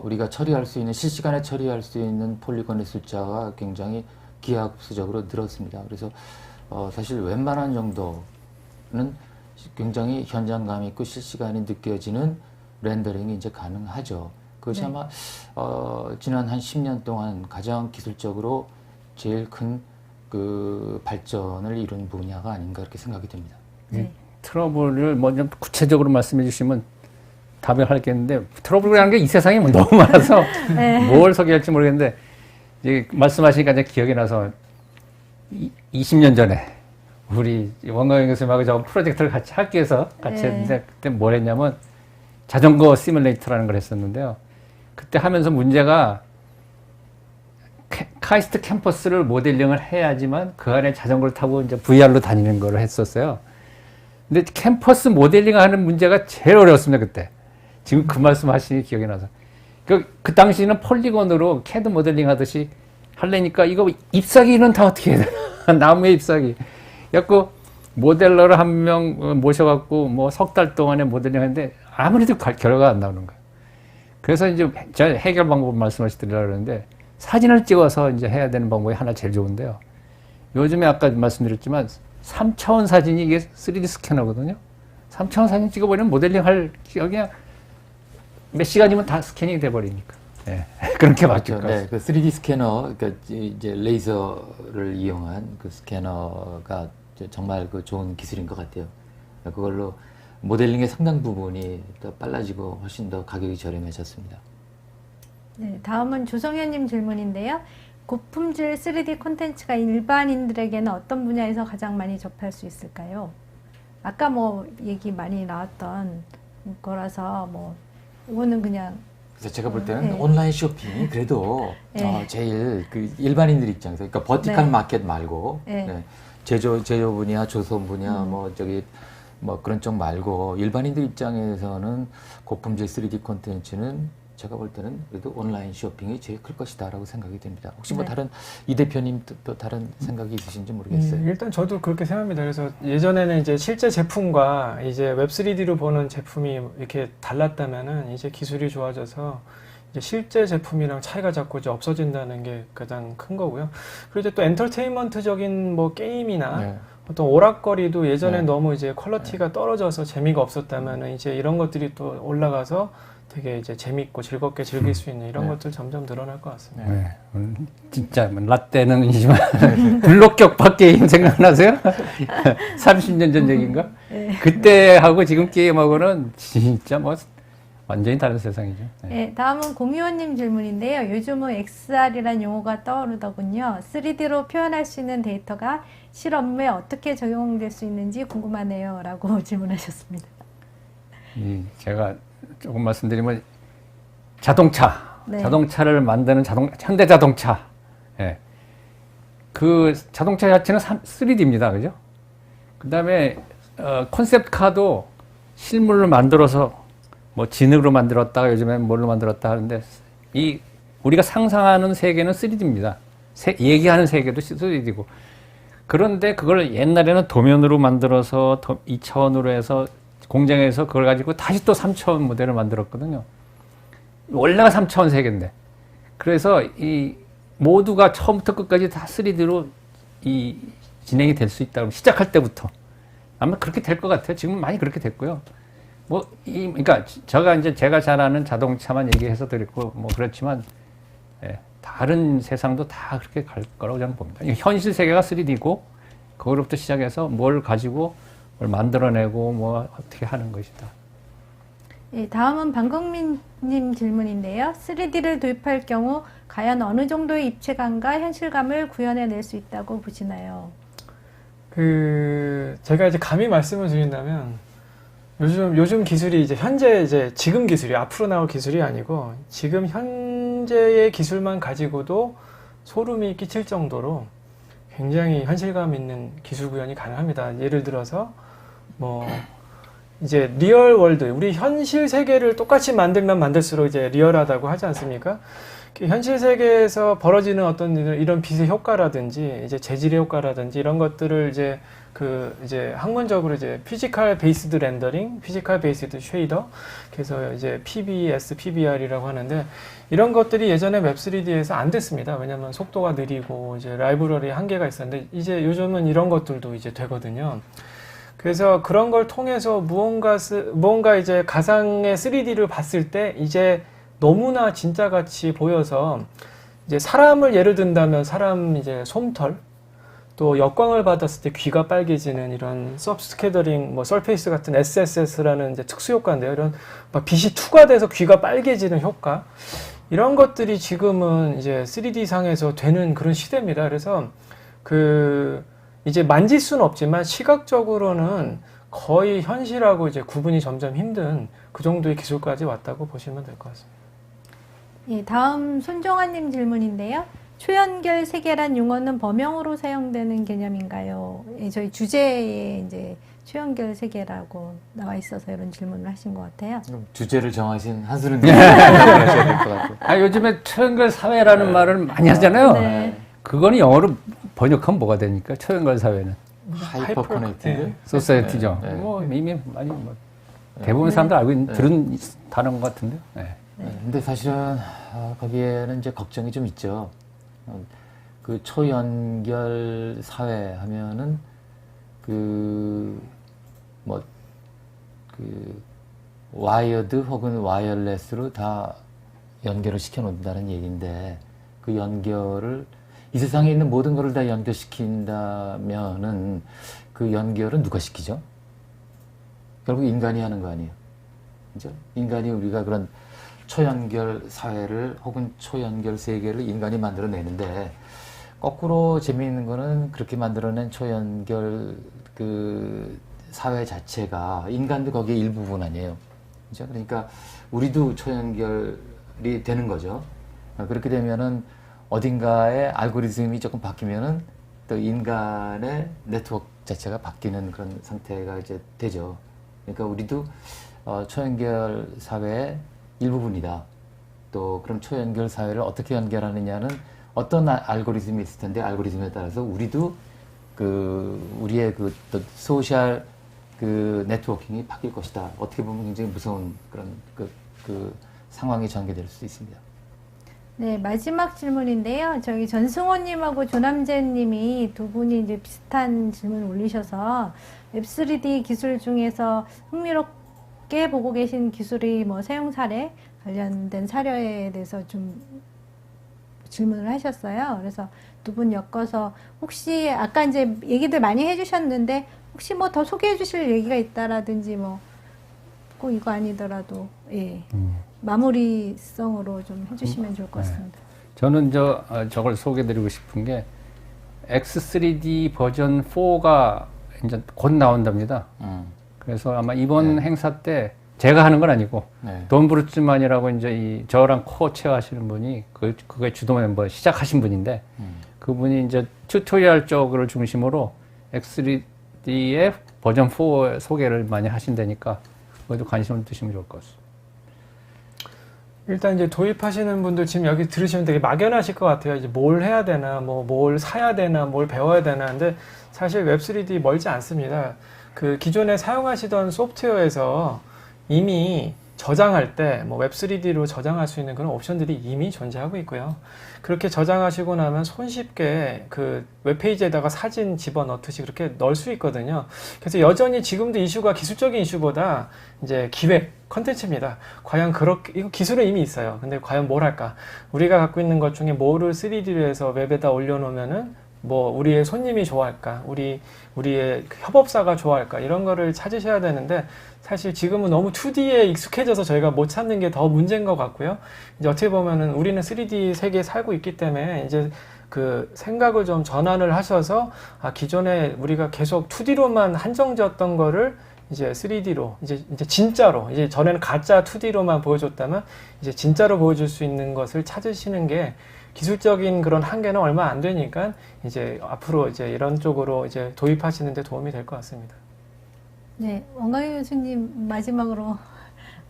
우리가 처리할 수 있는 실시간에 처리할 수 있는 폴리곤의 숫자가 굉장히 기하급수적으로 늘었습니다. 그래서 사실 웬만한 정도는 굉장히 현장감 있고 실시간이 느껴지는 렌더링이 이제 가능하죠. 그것이 네. 아마 지난 한 10년 동안 가장 기술적으로 제일 큰 그 발전을 이룬 분야가 아닌가 그렇게 생각이 됩니다. 네. 트러블을 먼저 구체적으로 말씀해 주시면 답을 하겠는데, 트러블이라는 게 이 세상에 너무 많아서 네. 뭘 소개할지 모르겠는데, 이제 말씀하시니까 이제 기억이 나서 20년 전에 우리 원광현 교수님하고 저 프로젝트를 같이 학교에서 같이 네. 했는데, 그때 뭘 했냐면 자전거 시뮬레이터라는 걸 했었는데요. 그때 하면서 문제가 카이스트 캠퍼스를 모델링을 해야지만 그 안에 자전거를 타고 이제 VR로 다니는 걸 했었어요. 근데 캠퍼스 모델링 하는 문제가 제일 어려웠습니다, 그때. 지금 그 말씀 하시니 기억이 나서. 그 당시에는 폴리곤으로 캐드 모델링 하듯이 하려니까 이거 잎사귀는 다 어떻게 해야 되나. 나무의 잎사귀. 그래갖고 모델러를 한 명 모셔갖고 뭐 석 달 동안에 모델링 하는데 아무래도 결과가 안 나오는 거예요. 그래서 이제 제가 해결 방법 말씀하시더라고 그러는데, 사진을 찍어서 이제 해야 되는 방법이 하나 제일 좋은데요. 요즘에 아까 말씀드렸지만 3차원 사진이 이게 3D 스캐너거든요. 3차원 사진 찍어버리면 모델링 할 그냥 몇 시간이면 다 스캐닝이 돼버리니까. 네. 그렇게 바뀔 것 같습니다. 네, 그 3D 스캐너, 그러니까 이제 레이저를 이용한 그 스캐너가 정말 그 좋은 기술인 것 같아요. 그걸로 모델링의 상당 부분이 더 빨라지고 훨씬 더 가격이 저렴해졌습니다. 네, 다음은 조성현님 질문인데요. 고품질 3D 콘텐츠가 일반인들에게는 어떤 분야에서 가장 많이 접할 수 있을까요? 아까 뭐 얘기 많이 나왔던 거라서 뭐 이거는 그냥 그래서 제가 볼 때는 네. 온라인 쇼핑이 그래도 네. 제일 그 일반인들 입장에서, 그러니까 버티컬 네. 마켓 말고 네. 네. 제조 분야, 조선 분야, 뭐 그런 쪽 말고 일반인들 입장에서는 고품질 3D 콘텐츠는 제가 볼 때는 그래도 온라인 쇼핑이 제일 클 것이다라고 생각이 됩니다. 혹시 뭐 네. 다른 이 대표님 또 다른 생각이 있으신지 모르겠어요. 일단 저도 그렇게 생각합니다. 그래서 예전에는 이제 실제 제품과 이제 웹 3D로 보는 제품이 이렇게 달랐다면은 이제 기술이 좋아져서 이제 실제 제품이랑 차이가 자꾸 이제 없어진다는 게 가장 큰 거고요. 그리고 이제 또 엔터테인먼트적인 뭐 게임이나 네. 어떤 오락거리도 예전에 네. 너무 이제 퀄리티가 떨어져서 재미가 없었다면은 이제 이런 것들이 또 올라가서 되게 이제 재밌고 즐겁게 즐길 수 있는 이런 네. 것들 점점 늘어날 것 같습니다. 네. 진짜 라떼는 이지만 블록격파 게임 생각나세요? 30년 전 얘기인가? 네. 그때하고 지금 게임하고는 진짜 뭐 완전히 다른 세상이죠. 네. 네, 다음은 공유원님 질문인데요. 요즘은 XR이라는 용어가 떠오르더군요. 3D로 표현할 수 있는 데이터가 실업무에 어떻게 적용될 수 있는지 궁금하네요. 라고 질문하셨습니다. 제가 조금 말씀드리면 자동차, 네. 자동차를 만드는 현대자동차. 예. 그 자동차 자체는 3D입니다. 그죠? 그 다음에 콘셉트카도 실물로 만들어서 뭐 진흙으로 만들었다가 요즘엔 뭘로 만들었다 하는데, 우리가 상상하는 세계는 3D입니다. 얘기하는 세계도 3D고. 그런데 그걸 옛날에는 도면으로 만들어서 2차원으로 해서 공장에서 그걸 가지고 다시 또 3차원 모델을 만들었거든요. 원래가 3차원 세계인데. 그래서 이 모두가 처음부터 끝까지 다 3D로 진행이 될 수 있다고 시작할 때부터. 아마 그렇게 될 것 같아요. 지금 많이 그렇게 됐고요. 그러니까 제가 잘 아는 자동차만 얘기해서 드렸고 뭐 그렇지만, 예, 다른 세상도 다 그렇게 갈 거라고 저는 봅니다. 현실 세계가 3D고 그거로부터 시작해서 뭘 가지고 만들어내고 뭐 어떻게 하는 것이다. 예, 다음은 방금민님 질문인데요. 3D를 도입할 경우 과연 어느 정도의 입체감과 현실감을 구현해낼 수 있다고 보시나요? 제가 이제 감히 말씀을 드린다면 요즘 기술이 이제 현재 이제 지금 기술이 앞으로 나올 기술이 아니고 지금 현재의 기술만 가지고도 소름이 끼칠 정도로 굉장히 현실감 있는 기술 구현이 가능합니다. 예를 들어서 뭐 이제 리얼 월드, 우리 현실 세계를 똑같이 만들면 만들수록 이제 리얼하다고 하지 않습니까? 현실 세계에서 벌어지는 어떤 이런 빛의 효과라든지 이제 재질의 효과라든지 이런 것들을 이제 학문적으로 이제 피지컬 베이스드 렌더링, 피지컬 베이스드 쉐이더, 그래서 이제 PBS, PBR이라고 하는데 이런 것들이 예전에 웹3D에서 안 됐습니다. 왜냐하면 속도가 느리고 이제 라이브러리 한계가 있었는데 이제 요즘은 이런 것들도 이제 되거든요. 그래서 그런 걸 통해서 무언가 이제 가상의 3D를 봤을 때 이제 너무나 진짜 같이 보여서 이제 사람을 예를 든다면 사람 이제 솜털, 또 역광을 받았을 때 귀가 빨개지는 이런 서브스캐더링, 뭐 설페이스 같은 SSS라는 이제 특수 효과인데요. 이런 막 빛이 투과돼서 귀가 빨개지는 효과, 이런 것들이 지금은 이제 3D 상에서 되는 그런 시대입니다. 그래서 이제 만질 수는 없지만 시각적으로는 거의 현실하고 이제 구분이 점점 힘든 그 정도의 기술까지 왔다고 보시면 될 것 같습니다. 예, 다음 손종환님 질문인데요. 초연결 세계란 용어는 범용으로 사용되는 개념인가요? 예, 저희 주제에 이제 초연결 세계라고 나와 있어서 이런 질문을 하신 것 같아요. 주제를 정하신 한수는 하셔야 될 것 같아요. 요즘에 초연결 사회라는 말을 많이 하잖아요. 네. 그거는 영어로 번역하면 뭐가 되니까 초연결 사회는 하이퍼 커넥티드 소사이티죠. 네, 네. 뭐 이미 많이 대부분 사람들 알고 있는 들은 단어인 것 같은데. 네. 근데 사실은 거기에는 이제 걱정이 좀 있죠. 그 초연결 사회 하면은 와이어드 혹은 와이어레스로 다 연결을 시켜 놓는다는 얘기인데, 그 연결을 이 세상에 있는 모든 것을 다 연결시킨다면은 그 연결은 누가 시키죠? 결국 인간이 하는 거 아니에요. 그죠? 인간이 우리가 그런 초연결 사회를 혹은 초연결 세계를 인간이 만들어내는데, 거꾸로 재미있는 거는 그렇게 만들어낸 초연결 그 사회 자체가 인간도 거기에 일부분 아니에요. 그죠? 그러니까 우리도 초연결이 되는 거죠. 그렇게 되면은 어딘가에 알고리즘이 조금 바뀌면은 또 인간의 네트워크 자체가 바뀌는 그런 상태가 이제 되죠. 그러니까 우리도 초연결 사회의 일부분이다. 또 그럼 초연결 사회를 어떻게 연결하느냐는 어떤 알고리즘이 있을 텐데, 알고리즘에 따라서 우리도 우리의 또 소셜 네트워킹이 바뀔 것이다. 어떻게 보면 굉장히 무서운 그런 상황이 전개될 수 있습니다. 네, 마지막 질문인데요. 저기 전승호님하고 조남재님이 두 분이 이제 비슷한 질문을 올리셔서 웹3D 기술 중에서 흥미롭게 보고 계신 기술이 뭐 사용 사례, 관련된 사례에 대해서 좀 질문을 하셨어요. 그래서 두 분 엮어서 혹시 아까 이제 얘기들 많이 해주셨는데 혹시 뭐 더 소개해 주실 얘기가 있다라든지 뭐 꼭 이거 아니더라도 예. 마무리성으로 좀 해주시면 좋을 것 같습니다. 저는 저걸 소개드리고 싶은 게 X3D 버전 4가 이제 곧 나온답니다. 그래서 아마 이번 행사 때 제가 하는 건 아니고 돈 브루츠만이라고 이제 저랑 코체어 하시는 분이 그거의 주도 멤버 시작하신 분인데 그분이 이제 튜토리얼 쪽을 중심으로 X3D의 버전 4 소개를 많이 하신다니까 그것도 관심을 두시면 좋을 것 같습니다. 일단 이제 도입하시는 분들 지금 여기 들으시면 되게 막연하실 것 같아요. 이제 뭘 해야 되나, 뭘 사야 되나, 뭘 배워야 되나. 근데 사실 웹3D 멀지 않습니다. 그 기존에 사용하시던 소프트웨어에서 이미 저장할 때 웹3D로 저장할 수 있는 그런 옵션들이 이미 존재하고 있고요. 그렇게 저장하시고 나면 손쉽게 그 웹페이지에다가 사진 집어넣듯이 그렇게 넣을 수 있거든요. 그래서 여전히 지금도 이슈가 기술적인 이슈보다 이제 기획, 컨텐츠입니다. 과연 이거 기술은 이미 있어요. 근데 과연 뭘 할까? 우리가 갖고 있는 것 중에 뭐를 3D로 해서 웹에다 올려놓으면은 뭐 우리의 손님이 좋아할까, 우리의 협업사가 좋아할까 이런 거를 찾으셔야 되는데 사실 지금은 너무 2D에 익숙해져서 저희가 못 찾는 게 더 문제인 것 같고요. 이제 어떻게 보면은 우리는 3D 세계에 살고 있기 때문에 이제 그 생각을 좀 전환을 하셔서 기존에 우리가 계속 2D로만 한정지었던 거를 이제 3D로 이제 진짜로 이제 전에는 가짜 2D로만 보여줬다면 이제 진짜로 보여줄 수 있는 것을 찾으시는 게 기술적인 그런 한계는 얼마 안 되니까 이제 앞으로 이제 이런 쪽으로 이제 도입하시는 데 도움이 될 것 같습니다. 네, 원광현 교수님 마지막으로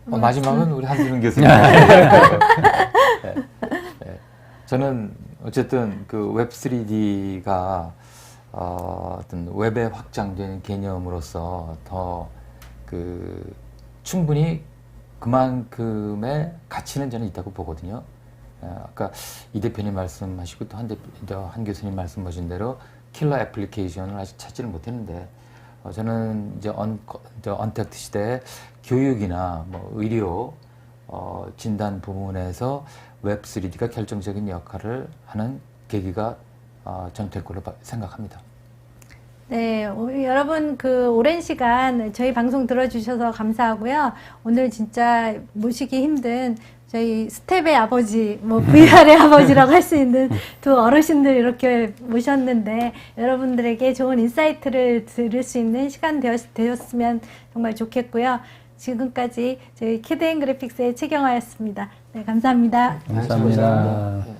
마지막은 우리 한준훈 교수님. 네. 네. 저는 어쨌든 그 웹3D가 어떤 웹에 확장된 개념으로서 더 그 충분히 그만큼의 가치는 저는 있다고 보거든요. 아까 이 대표님 말씀하시고 또 한 교수님 말씀하신 대로 킬러 애플리케이션을 아직 찾지를 못했는데 저는 이제 언택트 시대에 교육이나 뭐 의료 진단 부분에서 웹3D가 결정적인 역할을 하는 계기가 전 될 걸로 생각합니다. 네, 여러분 그 오랜 시간 저희 방송 들어주셔서 감사하고요. 오늘 진짜 모시기 힘든 저희 스텝의 아버지, 뭐 VR의 아버지라고 할 수 있는 두 어르신들 이렇게 모셨는데 여러분들에게 좋은 인사이트를 들을 수 있는 시간 되었으면 정말 좋겠고요. 지금까지 저희 캐드앤그래픽스의 최경화였습니다. 네, 감사합니다. 감사합니다.